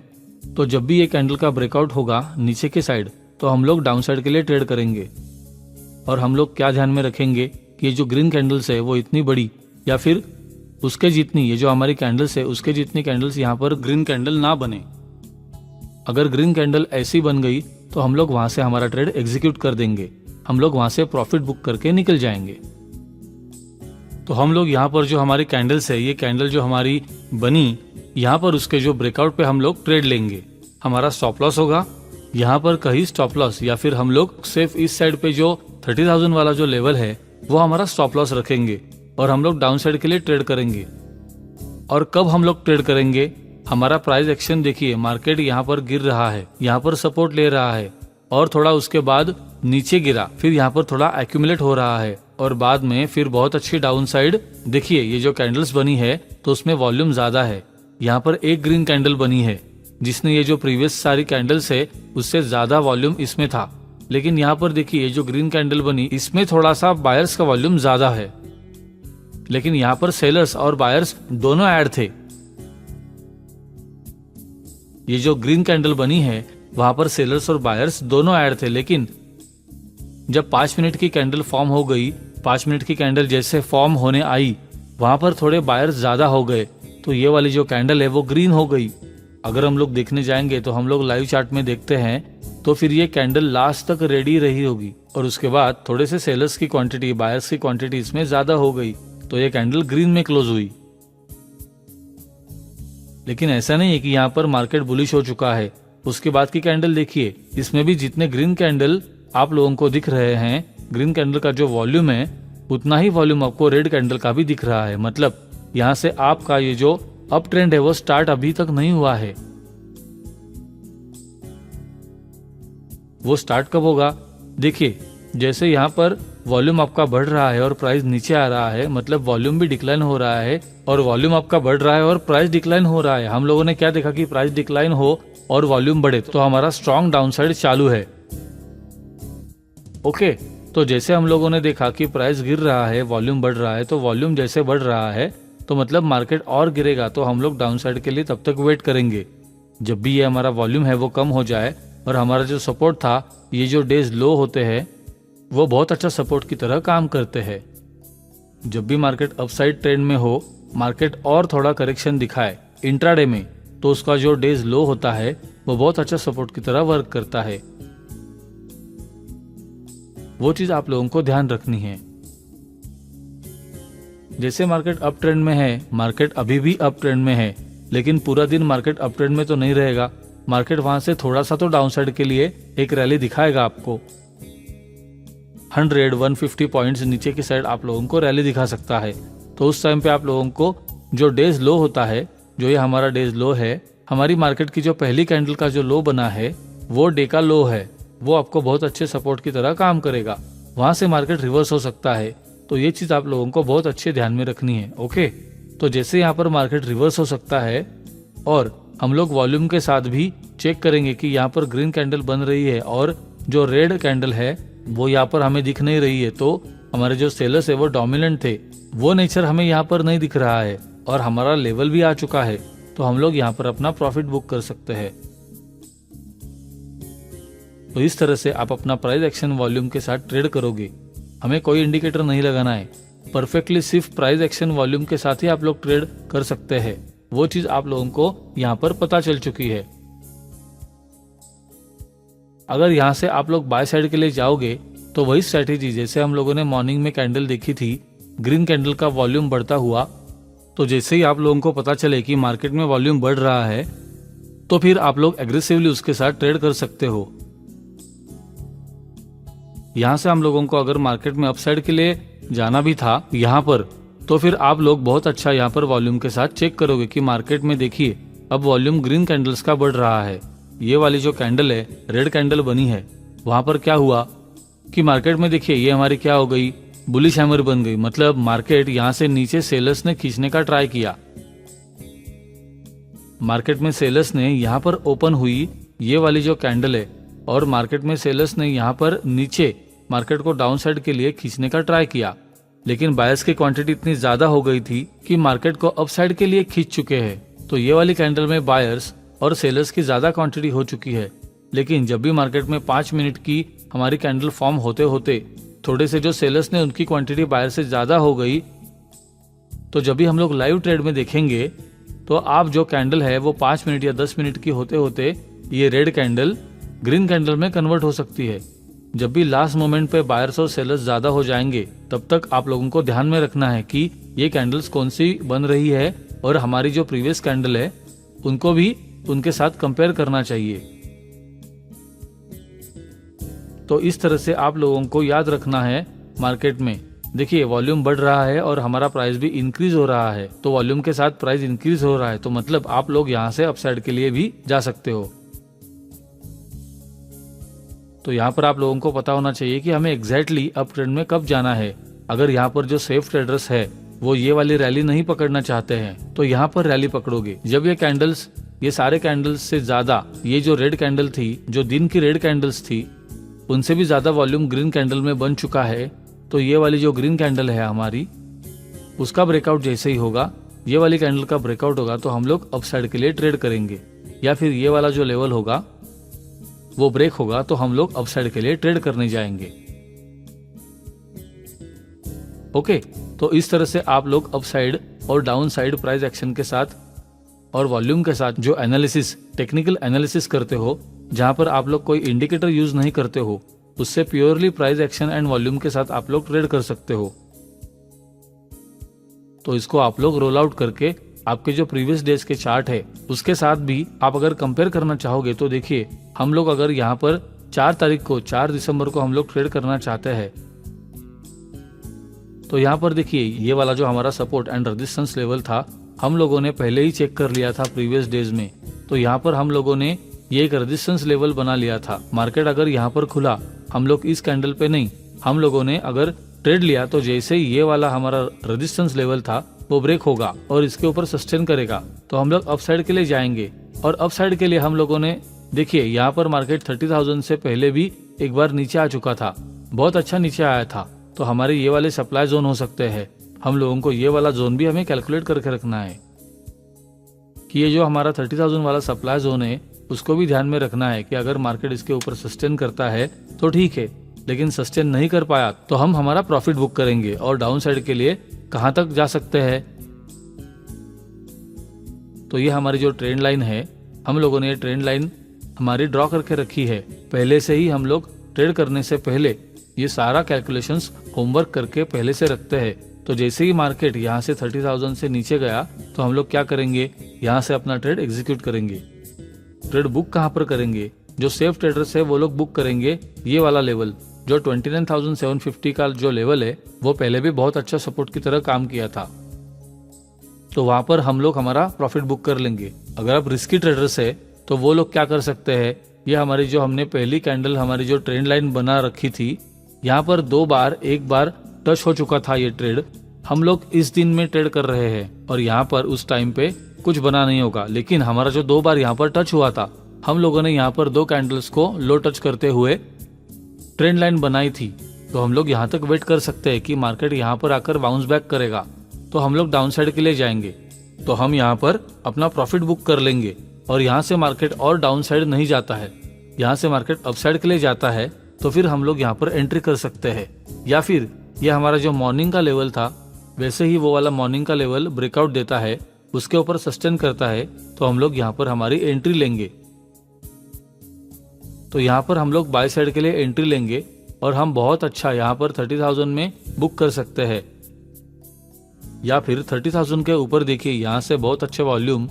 तो जब भी ये कैंडल का ब्रेकआउट होगा नीचे के साइड, तो हम लोग डाउन साइड के लिए ट्रेड करेंगे। और हम लोग क्या ध्यान में रखेंगे कि ये जो ग्रीन कैंडल्स है वो इतनी बड़ी या फिर उसके जितनी, ये जो हमारी कैंडल्स है उसके जितनी कैंडल्स यहाँ पर ग्रीन कैंडल ना बने। अगर ग्रीन कैंडल ऐसी बन गई तो हम लोग वहां से हमारा ट्रेड एग्जीक्यूट कर देंगे, हम लोग वहां से प्रॉफिट बुक करके निकल जाएंगे। तो हम लोग यहाँ पर जो हमारी कैंडल्स है, ये कैंडल जो हमारी बनी यहाँ पर उसके जो ब्रेकआउट पे हम लोग ट्रेड लेंगे। हमारा स्टॉप लॉस होगा यहाँ पर कहीं स्टॉप लॉस, या फिर हम लोग सिर्फ इस साइड पे जो 30,000 वाला जो लेवल है वो हमारा स्टॉप लॉस रखेंगे और हम लोग डाउन साइड के लिए ट्रेड करेंगे। और कब हम लोग ट्रेड करेंगे, हमारा प्राइस एक्शन देखिए, मार्केट यहाँ पर गिर रहा है, यहाँ पर सपोर्ट ले रहा है और थोड़ा उसके बाद नीचे गिरा, फिर यहाँ पर थोड़ा एक्यूमुलेट हो रहा है और बाद में फिर बहुत अच्छी डाउन साइड। देखिए ये जो कैंडल्स बनी है तो उसमें वॉल्यूम ज्यादा है, यहाँ पर एक ग्रीन कैंडल बनी है जिसने ये जो प्रीवियस सारी कैंडल्स है उससे ज्यादा वॉल्यूम इसमें था। लेकिन यहाँ पर देखिए ये जो ग्रीन कैंडल बनी इसमें थोड़ा सा बायर्स का वॉल्यूम ज्यादा है, लेकिन यहाँ पर सेलर्स और बायर्स दोनों ऐड थे। ये जो ग्रीन कैंडल बनी है वहां पर सेलर्स और बायर्स दोनों ऐड थे, लेकिन जब 5 मिनट की कैंडल फॉर्म हो गई, 5 मिनट की कैंडल जैसे फॉर्म होने आई वहां पर थोड़े बायर्स ज्यादा हो गए, तो ये वाली जो कैंडल है वो ग्रीन हो गई। अगर हम लोग देखने जाएंगे तो हम लोग लाइव चार्ट में देखते हैं तो फिर ये कैंडल लास्ट तक रेडी रही होगी और उसके बाद थोड़े से सेलर्स की क्वांटिटी, बायर्स की क्वांटिटी इसमें ज्यादा हो गई, तो ये कैंडल ग्रीन में क्लोज हुई। लेकिन ऐसा नहीं है कि यहाँ पर मार्केट बुलिश हो चुका है। उसके बाद की कैंडल देखिए, इसमें भी जितने ग्रीन कैंडल आप लोगों को दिख रहे हैं, ग्रीन कैंडल का जो वॉल्यूम है उतना ही वॉल्यूम आपको रेड कैंडल का भी दिख रहा है। मतलब यहाँ से आपका ये जो अप ट्रेंड है वो स्टार्ट अभी तक नहीं हुआ है। वो स्टार्ट कब होगा, देखिए जैसे यहाँ पर वॉल्यूम आपका बढ़ रहा है और प्राइस नीचे आ रहा है, मतलब वॉल्यूम भी डिक्लाइन हो रहा है और वॉल्यूम आपका बढ़ रहा है और प्राइस डिक्लाइन हो रहा है। हम लोगों ने क्या देखा कि प्राइस डिक्लाइन हो और वॉल्यूम बढ़े तो हमारा स्ट्रॉन्ग डाउनसाइड चालू है। ओके, तो जैसे हम लोगों ने देखा कि प्राइस गिर रहा है, वॉल्यूम बढ़ रहा है, तो वॉल्यूम जैसे बढ़ रहा है तो मतलब मार्केट और गिरेगा, तो हम लोग डाउन साइड के लिए तब तक वेट करेंगे। जब भी ये हमारा वॉल्यूम है वो कम हो जाए और हमारा जो सपोर्ट था, ये जो डेज लो होते हैं वो बहुत अच्छा सपोर्ट की तरह काम करते हैं। जब भी मार्केट अपसाइड ट्रेंड में हो, मार्केट और थोड़ा करेक्शन दिखाए इंट्राडे में, तो उसका जो डेज लो होता है वो बहुत अच्छा सपोर्ट की तरह वर्क करता है। वो चीज आप लोगों को ध्यान रखनी है। जैसे मार्केट अप ट्रेंड में है, मार्केट अभी भी अप ट्रेंड में है, लेकिन पूरा दिन मार्केट अप ट्रेंड में तो नहीं रहेगा। मार्केट वहां से थोड़ा सा तो डाउनसाइड के लिए एक रैली दिखाएगा आपको। 100-150 पॉइंट्स नीचे की साइड आप लोगों को रैली दिखा सकता है। तो उस टाइम पे आप लोगों को जो डेज लो होता है, जो ये हमारा डेज लो है, हमारी मार्केट की जो पहली कैंडल का जो लो बना है वो डे का लो है, वो आपको बहुत अच्छे सपोर्ट की तरह काम करेगा। वहां से मार्केट रिवर्स हो सकता है, तो ये चीज आप लोगों को बहुत अच्छे ध्यान में रखनी है। ओके, तो जैसे यहाँ पर मार्केट रिवर्स हो सकता है और हम लोग वॉल्यूम के साथ भी चेक करेंगे कि यहाँ पर ग्रीन कैंडल बन रही है और जो रेड कैंडल है वो यहाँ पर हमें दिख नहीं रही है, तो हमारे जो सेलर्स है वो डोमिनेंट थे, वो नेचर हमें यहाँ पर नहीं दिख रहा है और हमारा लेवल भी आ चुका है, तो हम लोग यहाँ पर अपना प्रॉफिट बुक कर सकते हैं। तो इस तरह से आप अपना प्राइस एक्शन वॉल्यूम के साथ ट्रेड करोगे। हमें कोई इंडिकेटर नहीं लगाना है, परफेक्टली सिर्फ प्राइस एक्शन वॉल्यूम के साथ ही आप लोग ट्रेड कर सकते हैं। वो चीज आप लोगों को यहाँ पर पता चल चुकी है। अगर यहाँ से आप लोग बाय साइड के लिए जाओगे तो वही स्ट्रेटेजी जैसे हम लोगों ने मॉर्निंग में कैंडल देखी थी, ग्रीन कैंडल का वॉल्यूम बढ़ता हुआ, तो जैसे ही आप लोगों को पता चले कि मार्केट में वॉल्यूम बढ़ रहा है तो फिर आप लोग एग्रेसिवली उसके साथ ट्रेड कर सकते हो। यहाँ से हम लोगों को अगर मार्केट में अपसाइड के लिए जाना भी था यहाँ पर, तो फिर आप लोग बहुत अच्छा यहाँ पर वॉल्यूम के साथ चेक करोगे कि मार्केट में देखिए अब वॉल्यूम ग्रीन कैंडल्स का बढ़ रहा है। ये वाली जो कैंडल है, रेड कैंडल बनी है, वहां पर क्या हुआ कि मार्केट में देखिए ये हमारी क्या हो गई, बुलिश हैमर बन गई। मतलब मार्केट यहाँ से नीचे सेलर्स ने खींचने का ट्राई किया, मार्केट में सेलर्स ने यहाँ पर ओपन हुई ये वाली जो कैंडल है और मार्केट में सेलर्स ने यहाँ पर नीचे मार्केट को डाउन साइड के लिए खींचने का ट्राई किया, लेकिन बायर्स की क्वांटिटी इतनी ज्यादा हो गई थी कि मार्केट को अप साइड के लिए खींच चुके हैं। तो ये वाली कैंडल में बायर्स और सेलर्स की ज्यादा क्वांटिटी हो चुकी है। लेकिन जब भी मार्केट में 5 मिनट की हमारी कैंडल फॉर्म होते होते थोड़े से जो सेलर्स ने उनकी क्वांटिटी बायर से ज्यादा हो गई, तो जब भी हम लोग लाइव ट्रेड में देखेंगे तो आप जो कैंडल है वो 5 मिनट या 10 मिनट की होते होते ये रेड कैंडल ग्रीन कैंडल में कन्वर्ट हो सकती है। जब भी लास्ट मोमेंट पे बायर्स और सेलर्स ज्यादा हो जाएंगे तब तक आप लोगों को ध्यान में रखना है कि ये कैंडल्स कौन सी बन रही है और हमारी जो प्रीवियस कैंडल है उनको भी उनके साथ कंपेयर करना चाहिए। तो इस तरह से आप लोगों को याद रखना है। मार्केट में देखिए वॉल्यूम बढ़ रहा है और हमारा प्राइस भी इंक्रीज हो रहा है, तो वॉल्यूम के साथ प्राइस इंक्रीज हो रहा है, तो मतलब आप लोग यहाँ से अपसाइड के लिए भी जा सकते हो। तो यहाँ पर आप लोगों को पता होना चाहिए कि हमें एग्जैक्टली अप ट्रेंड में कब जाना है। अगर यहाँ पर जो सेफ ट्रेडर्स है वो ये वाली रैली नहीं पकड़ना चाहते हैं तो यहाँ पर रैली पकड़ोगे। जब ये कैंडल्स, ये सारे कैंडल्स से ज्यादा ये जो रेड कैंडल थी, जो दिन की रेड कैंडल्स थी, उनसे भी ज्यादा वॉल्यूम ग्रीन कैंडल में बन चुका है, तो ये वाली जो ग्रीन कैंडल है हमारी, उसका ब्रेकआउट जैसे ही होगा, ये वाली कैंडल का ब्रेकआउट होगा, तो हम लोग अपसाइड के लिए ट्रेड करेंगे। या फिर ये वाला जो लेवल होगा वो ब्रेक होगा तो हम लोग अपसाइड के लिए ट्रेड करने जाएंगे। ओके, तो इस तरह से आप लोग अपसाइड और डाउन साइड प्राइस एक्शन के साथ और वॉल्यूम के साथ जो एनालिसिस, टेक्निकल एनालिसिस करते हो, जहां पर आप लोग कोई इंडिकेटर यूज नहीं करते हो, उससे purely price action and volume के साथ आप लोग ट्रेड कर सकते हो। तो इसको आप लोग रोल आउट करके आपके जो प्रीवियस डेज के चार्ट है उसके साथ भी आप अगर कंपेयर करना चाहोगे तो देखिए, हम लोग अगर यहाँ पर 4 तारीख को, 4 दिसंबर को हम लोग ट्रेड करना चाहते हैं, तो यहाँ पर देखिए ये वाला जो हमारा सपोर्ट एंड रेजिस्टेंस लेवल था, हम लोगों ने पहले ही चेक कर लिया था प्रीवियस डेज में। तो यहाँ पर हम लोगों ने ये एक रेजिस्टेंस लेवल बना लिया था। मार्केट अगर यहाँ पर खुला, हम लोग इस कैंडल पे नहीं, हम लोगों ने अगर ट्रेड लिया तो जैसे ही ये वाला हमारा रेजिस्टेंस लेवल था वो ब्रेक होगा और इसके ऊपर सस्टेन करेगा तो हम लोग अपसाइड के लिए जाएंगे। और अपसाइड के लिए हम लोगों ने देखिए यहाँ पर मार्केट 30,000 से पहले भी एक बार नीचे आ चुका था, बहुत अच्छा नीचे आया था। तो हमारे ये वाले सप्लाई जोन हो सकते हैं, हम लोगों को ये वाला जोन भी हमें कैलकुलेट करके रखना है कि ये जो हमारा 30,000 वाला सप्लाई जोन है उसको भी ध्यान में रखना है कि अगर मार्केट इसके ऊपर सस्टेन करता है तो ठीक है, लेकिन सस्टेन नहीं कर पाया तो हम हमारा प्रॉफिट बुक करेंगे और डाउन साइड के लिए कहां तक जा सकते हैं। तो ये हमारी जो ट्रेंड लाइन है, हम लोगों ने ये ट्रेंड लाइन हमारी ड्रॉ करके रखी है। पहले से ही हम लोग ट्रेड करने से पहले ये सारा कैलकुलेशंस होमवर्क करके पहले से रखते हैं। तो जैसे ही मार्केट यहाँ से 30,000 से नीचे गया तो हम लोग क्या करेंगे, यहाँ से अपना ट्रेड एग्जीक्यूट करेंगे। ट्रेड बुक कहाँ पर करेंगे, जो सेफ ट्रेडर्स है वो लोग बुक करेंगे ये वाला लेवल, जो 29,750 का जो लेवल है वो पहले भी बहुत अच्छा सपोर्ट की तरह काम किया था, तो वहां पर हम लोग हमारा प्रॉफिट बुक कर लेंगे। अगर आप रिस्की ट्रेडर्स है तो वो लोग क्या कर सकते हैं, ये हमारी जो हमने पहली कैंडल, हमारी जो ट्रेंड लाइन बना रखी थी, यहाँ पर 2 बार, एक बार टच हो चुका था ये ट्रेड, हम लोग इस दिन में ट्रेड कर रहे हैं और यहाँ पर उस टाइम पे कुछ बना नहीं होगा। लेकिन हमारा जो 2 बार यहाँ पर टच हुआ था, हम लोगों ने यहाँ पर 2 कैंडल्स को लो टच करते हुए ट्रेंड लाइन बनाई थी, तो हम लोग यहाँ तक वेट कर सकते हैं कि मार्केट यहाँ पर आकर बाउंस बैक करेगा तो हम लोग डाउन साइड के लिए जाएंगे। तो हम यहाँ पर अपना प्रॉफिट बुक कर लेंगे और यहाँ से मार्केट और डाउन साइड नहीं जाता है, यहाँ से मार्केट अप साइड के लिए जाता है, तो फिर हम लोग यहाँ पर एंट्री कर सकते हैं। या फिर ये हमारा जो मॉर्निंग का लेवल था, वैसे ही वो वाला मॉर्निंग का लेवल ब्रेकआउट देता है, उसके ऊपर सस्टेन करता है, तो हम लोग यहाँ पर हमारी एंट्री लेंगे। तो यहाँ पर हम लोग बाय साइड के लिए एंट्री लेंगे और हम बहुत अच्छा यहाँ पर 30,000 में बुक कर सकते हैं। या फिर 30,000 के ऊपर देखिए, यहाँ से बहुत अच्छे वॉल्यूम,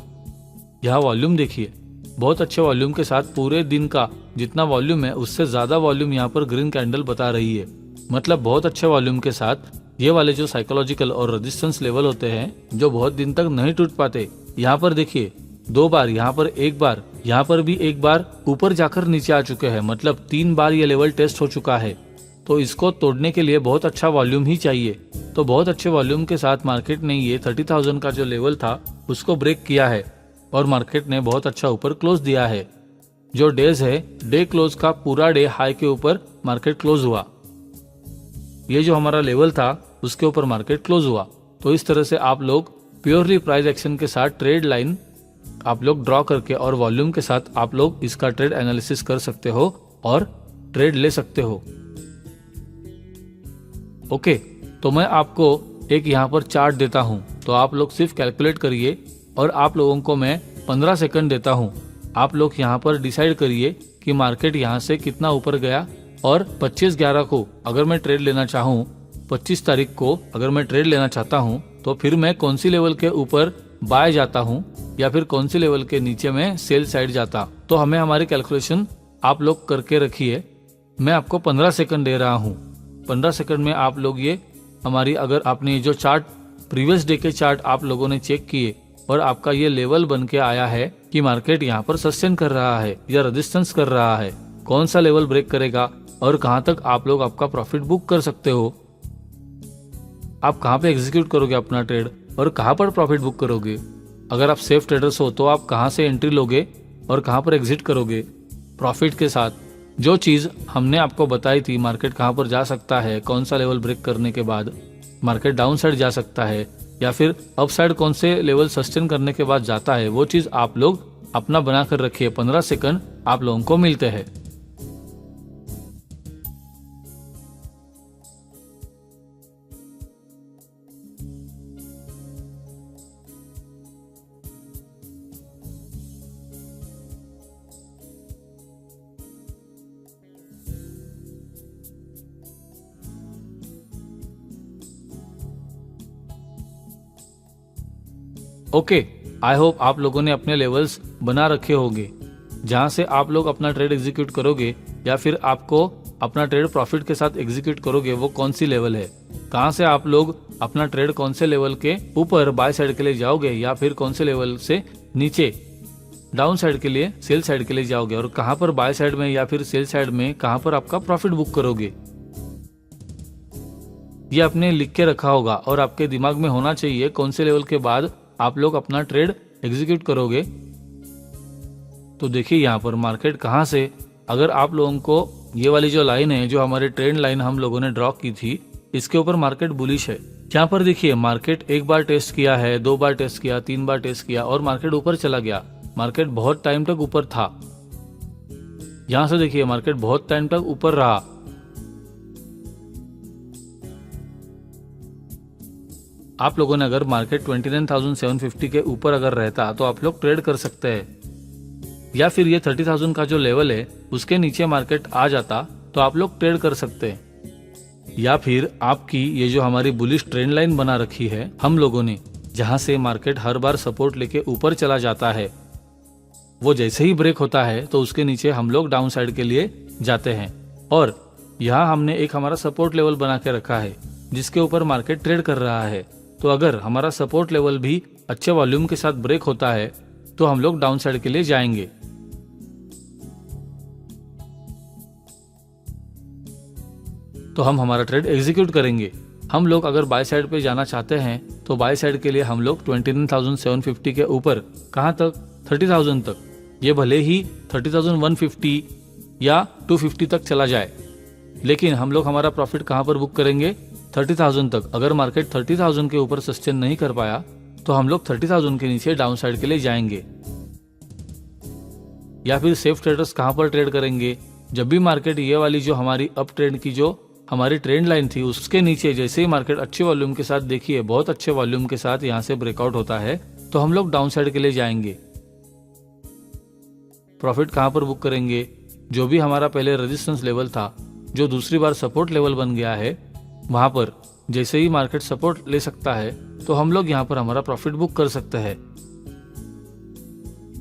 यहाँ वॉल्यूम देखिए, बहुत अच्छे वॉल्यूम के साथ पूरे दिन का जितना वॉल्यूम है उससे ज्यादा वॉल्यूम यहाँ पर ग्रीन कैंडल बता रही है। मतलब बहुत अच्छे वॉल्यूम के साथ ये वाले जो साइकोलॉजिकल और रेजिस्टेंस लेवल होते हैं जो बहुत दिन तक नहीं टूट पाते, यहाँ पर देखिए 2 बार, यहाँ पर 1 बार, यहाँ पर भी 1 बार ऊपर जाकर नीचे आ चुके हैं, मतलब 3 बार ये लेवल टेस्ट हो चुका है। तो इसको तोड़ने के लिए बहुत अच्छा वॉल्यूम ही चाहिए। तो बहुत अच्छे वॉल्यूम के साथ मार्केट ने ये 30,000 का जो लेवल था उसको ब्रेक किया है और मार्केट ने बहुत अच्छा ऊपर क्लोज दिया है। जो डेज है, डे क्लोज का पूरा डे हाई के ऊपर मार्केट क्लोज हुआ। ये जो हमारा लेवल था उसके ऊपर मार्केट क्लोज हुआ। तो इस तरह से आप लोग प्योरली प्राइस एक्शन के साथ ट्रेड लाइन आप लोग ड्रॉ करके और वॉल्यूम के साथ आप लोग इसका ट्रेड एनालिसिस कर सकते हो और ट्रेड ले सकते हो। ओके, तो मैं आपको एक यहाँ पर चार्ट देता हूँ, तो आप लोग सिर्फ कैलकुलेट करिए और आप लोगों को मैं 15 सेकंड देता हूँ। आप लोग यहाँ पर डिसाइड करिए कि मार्केट यहाँ से कितना ऊपर गया और 25/11 को अगर मैं ट्रेड लेना चाहूँ, 25 तारीख को अगर मैं ट्रेड लेना चाहता हूँ, तो फिर मैं कौन सी लेवल के ऊपर बाय जाता हूँ या फिर कौन सी लेवल के नीचे में सेल साइड जाता। तो हमें हमारी कैलकुलेशन आप लोग करके रखिए। मैं आपको 15 सेकंड दे रहा हूँ। 15 सेकंड में आप लोग ये हमारी, अगर आपने जो चार्ट प्रीवियस डे के चार्ट आप लोगों ने चेक किए और आपका ये लेवल बन के आया है कि मार्केट यहाँ पर सस्टेन कर रहा है या रेजिस्टेंस कर रहा है, कौन सा लेवल ब्रेक करेगा और कहाँ तक आप लोग आपका प्रॉफिट बुक कर सकते हो, आप कहाँ पे एग्जीक्यूट करोगे अपना ट्रेड और कहाँ पर प्रॉफिट बुक करोगे। अगर आप सेफ ट्रेडर्स हो तो आप कहाँ से एंट्री लोगे और कहाँ पर एग्जिट करोगे प्रॉफिट के साथ। जो चीज़ हमने आपको बताई थी, मार्केट कहाँ पर जा सकता है, कौन सा लेवल ब्रेक करने के बाद मार्केट डाउन साइड जा सकता है या फिर अप साइड कौन से लेवल सस्टेन करने के बाद जाता है, वो चीज़ आप लोग अपना बना कर रखिए। 15 सेकंड आप लोगों को मिलते हैं। ओके, आई होप आप लोगों ने अपने लेवल्स बना रखे होंगे जहां से आप लोग अपना ट्रेड एग्जीक्यूट करोगे या फिर आपको अपना ट्रेड प्रॉफिट के साथ एग्जीक्यूट करोगे, वो कौन सी लेवल है, कहां से आप लोग अपना ट्रेड कौन से लेवल के ऊपर बाय साइड के लिए जाओगे या फिर कौन से लेवल से नीचे डाउन साइड के लिए सेल साइड के लिए जाओगे और कहां पर बाय साइड में या फिर सेल साइड में कहां पर आपका प्रॉफिट बुक करोगे। ये आपने लिख के रखा होगा और आपके दिमाग में होना चाहिए कौन से लेवल के बाद आप लोग अपना ट्रेड एग्जीक्यूट करोगे। तो देखिए यहाँ पर मार्केट कहाँ से, अगर आप लोगों को ये वाली जो लाइन है, जो हमारे ट्रेंड लाइन हम लोगों ने ड्रॉ की थी, इसके ऊपर मार्केट बुलिश है। यहाँ पर देखिए मार्केट एक बार टेस्ट किया है, 2 बार टेस्ट किया, 3 बार टेस्ट किया और मार्केट ऊपर चला गया। मार्केट बहुत टाइम तक ऊपर था। यहाँ से देखिए मार्केट बहुत टाइम तक ऊपर रहा। आप लोगों ने अगर मार्केट 29,750 के ऊपर अगर रहता तो आप लोग ट्रेड कर सकते हैं, या फिर ये 30,000 का जो लेवल है उसके नीचे मार्केट आ जाता तो आप लोग ट्रेड कर सकते हैं। या फिर आपकी ये जो हमारी बुलिश ट्रेंड लाइन बना रखी है हम लोगों ने, जहां से मार्केट हर बार सपोर्ट लेके ऊपर चला जाता है, वो जैसे ही ब्रेक होता है तो उसके नीचे हम लोग डाउन साइड के लिए जाते हैं। और यहाँ हमने एक हमारा सपोर्ट लेवल बना के रखा है जिसके ऊपर मार्केट ट्रेड कर रहा है। तो अगर हमारा सपोर्ट लेवल भी अच्छे वॉल्यूम के साथ ब्रेक होता है तो हम लोग डाउन साइड के लिए जाएंगे। तो हम हमारा ट्रेड एग्जीक्यूट करेंगे। हम लोग अगर बाय साइड पे जाना चाहते हैं तो बाय साइड के लिए हम लोग 29,750 के ऊपर कहाँ तक, 30,000 तक, ये भले ही 30,150 या 250 तक चला जाए, लेकिन हम लोग हमारा प्रॉफिट कहाँ पर बुक करेंगे, 30,000 तक। अगर मार्केट 30,000 के ऊपर सस्टेन नहीं कर पाया तो हम लोग 30,000 के नीचे डाउन साइड के लिए जाएंगे। या फिर सेफ ट्रेडर्स कहां पर ट्रेड करेंगे, जब भी मार्केट ये वाली जो हमारी अप ट्रेंड की जो हमारी ट्रेंड लाइन थी उसके नीचे जैसे ही मार्केट अच्छे वॉल्यूम के साथ, देखिए बहुत अच्छे वॉल्यूम के साथ यहाँ से ब्रेकआउट होता है तो हम लोग डाउन साइड के लिए जाएंगे। प्रॉफिट कहां पर बुक करेंगे, जो भी हमारा पहले रेजिस्टेंस लेवल था, जो दूसरी बार सपोर्ट लेवल बन गया है, वहां पर जैसे ही मार्केट सपोर्ट ले सकता है तो हम लोग यहाँ पर हमारा प्रॉफिट बुक कर सकते हैं।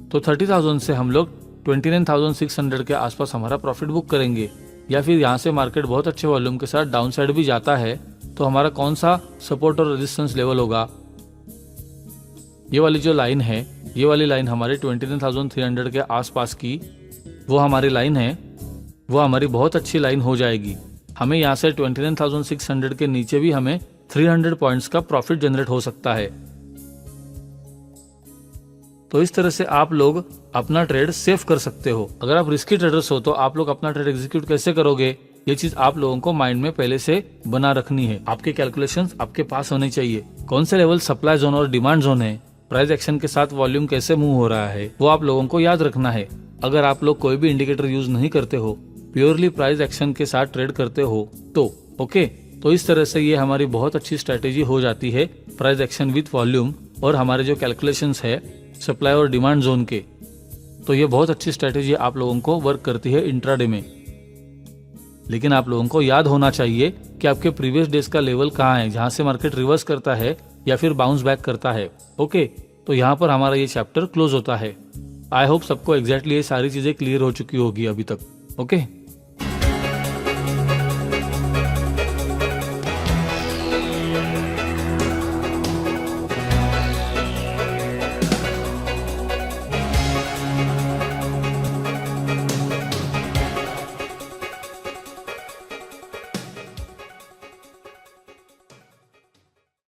तो 30,000 से हम लोग 29,600 के आसपास हमारा प्रॉफिट बुक करेंगे। या फिर यहाँ से मार्केट बहुत अच्छे वॉल्यूम के साथ डाउन साइड भी जाता है तो हमारा कौन सा सपोर्ट और रेजिस्टेंस लेवल होगा, ये वाली जो लाइन है, ये वाली लाइन हमारे 29,300 के आसपास की वो हमारी लाइन है, वो हमारी बहुत अच्छी लाइन हो जाएगी। हमें यहाँ से 29,600 के नीचे भी हमें 300 पॉइंट्स का प्रॉफिट जनरेट हो सकता है। तो इस तरह से आप लोग अपना ट्रेड सेफ कर सकते हो। अगर आप रिस्की ट्रेडर्स हो तो आप लोग अपना ट्रेड एग्जीक्यूट कैसे करोगे, ये चीज आप लोगों को माइंड में पहले से बना रखनी है। आपके कैलकुलेशंस आपके पास होने चाहिए। कौन से लेवल सप्लाई जोन और डिमांड जोन है, प्राइस एक्शन के साथ वॉल्यूम कैसे मूव हो रहा है, वो आप लोगों को याद रखना है। अगर आप लोग कोई भी इंडिकेटर यूज नहीं करते हो, प्योरली प्राइस एक्शन के साथ ट्रेड करते हो तो ओके, तो इस तरह से ये हमारी बहुत अच्छी स्ट्रेटेजी हो जाती है प्राइस एक्शन विथ वॉल्यूम और हमारे जो कैलकुलेशंस है सप्लाई और डिमांड जोन के। तो ये बहुत अच्छी स्ट्रेटेजी आप लोगों को वर्क करती है इंट्राडे में। लेकिन आप लोगों को याद होना चाहिए कि आपके प्रीवियस डेज का लेवल कहाँ है, जहां से मार्केट रिवर्स करता है या फिर बाउंस बैक करता है। ओके, तो यहाँ पर हमारा ये चैप्टर क्लोज होता है। आई होप सबको एग्जैक्टली ये सारी चीजें क्लियर हो चुकी होगी अभी तक। ओके।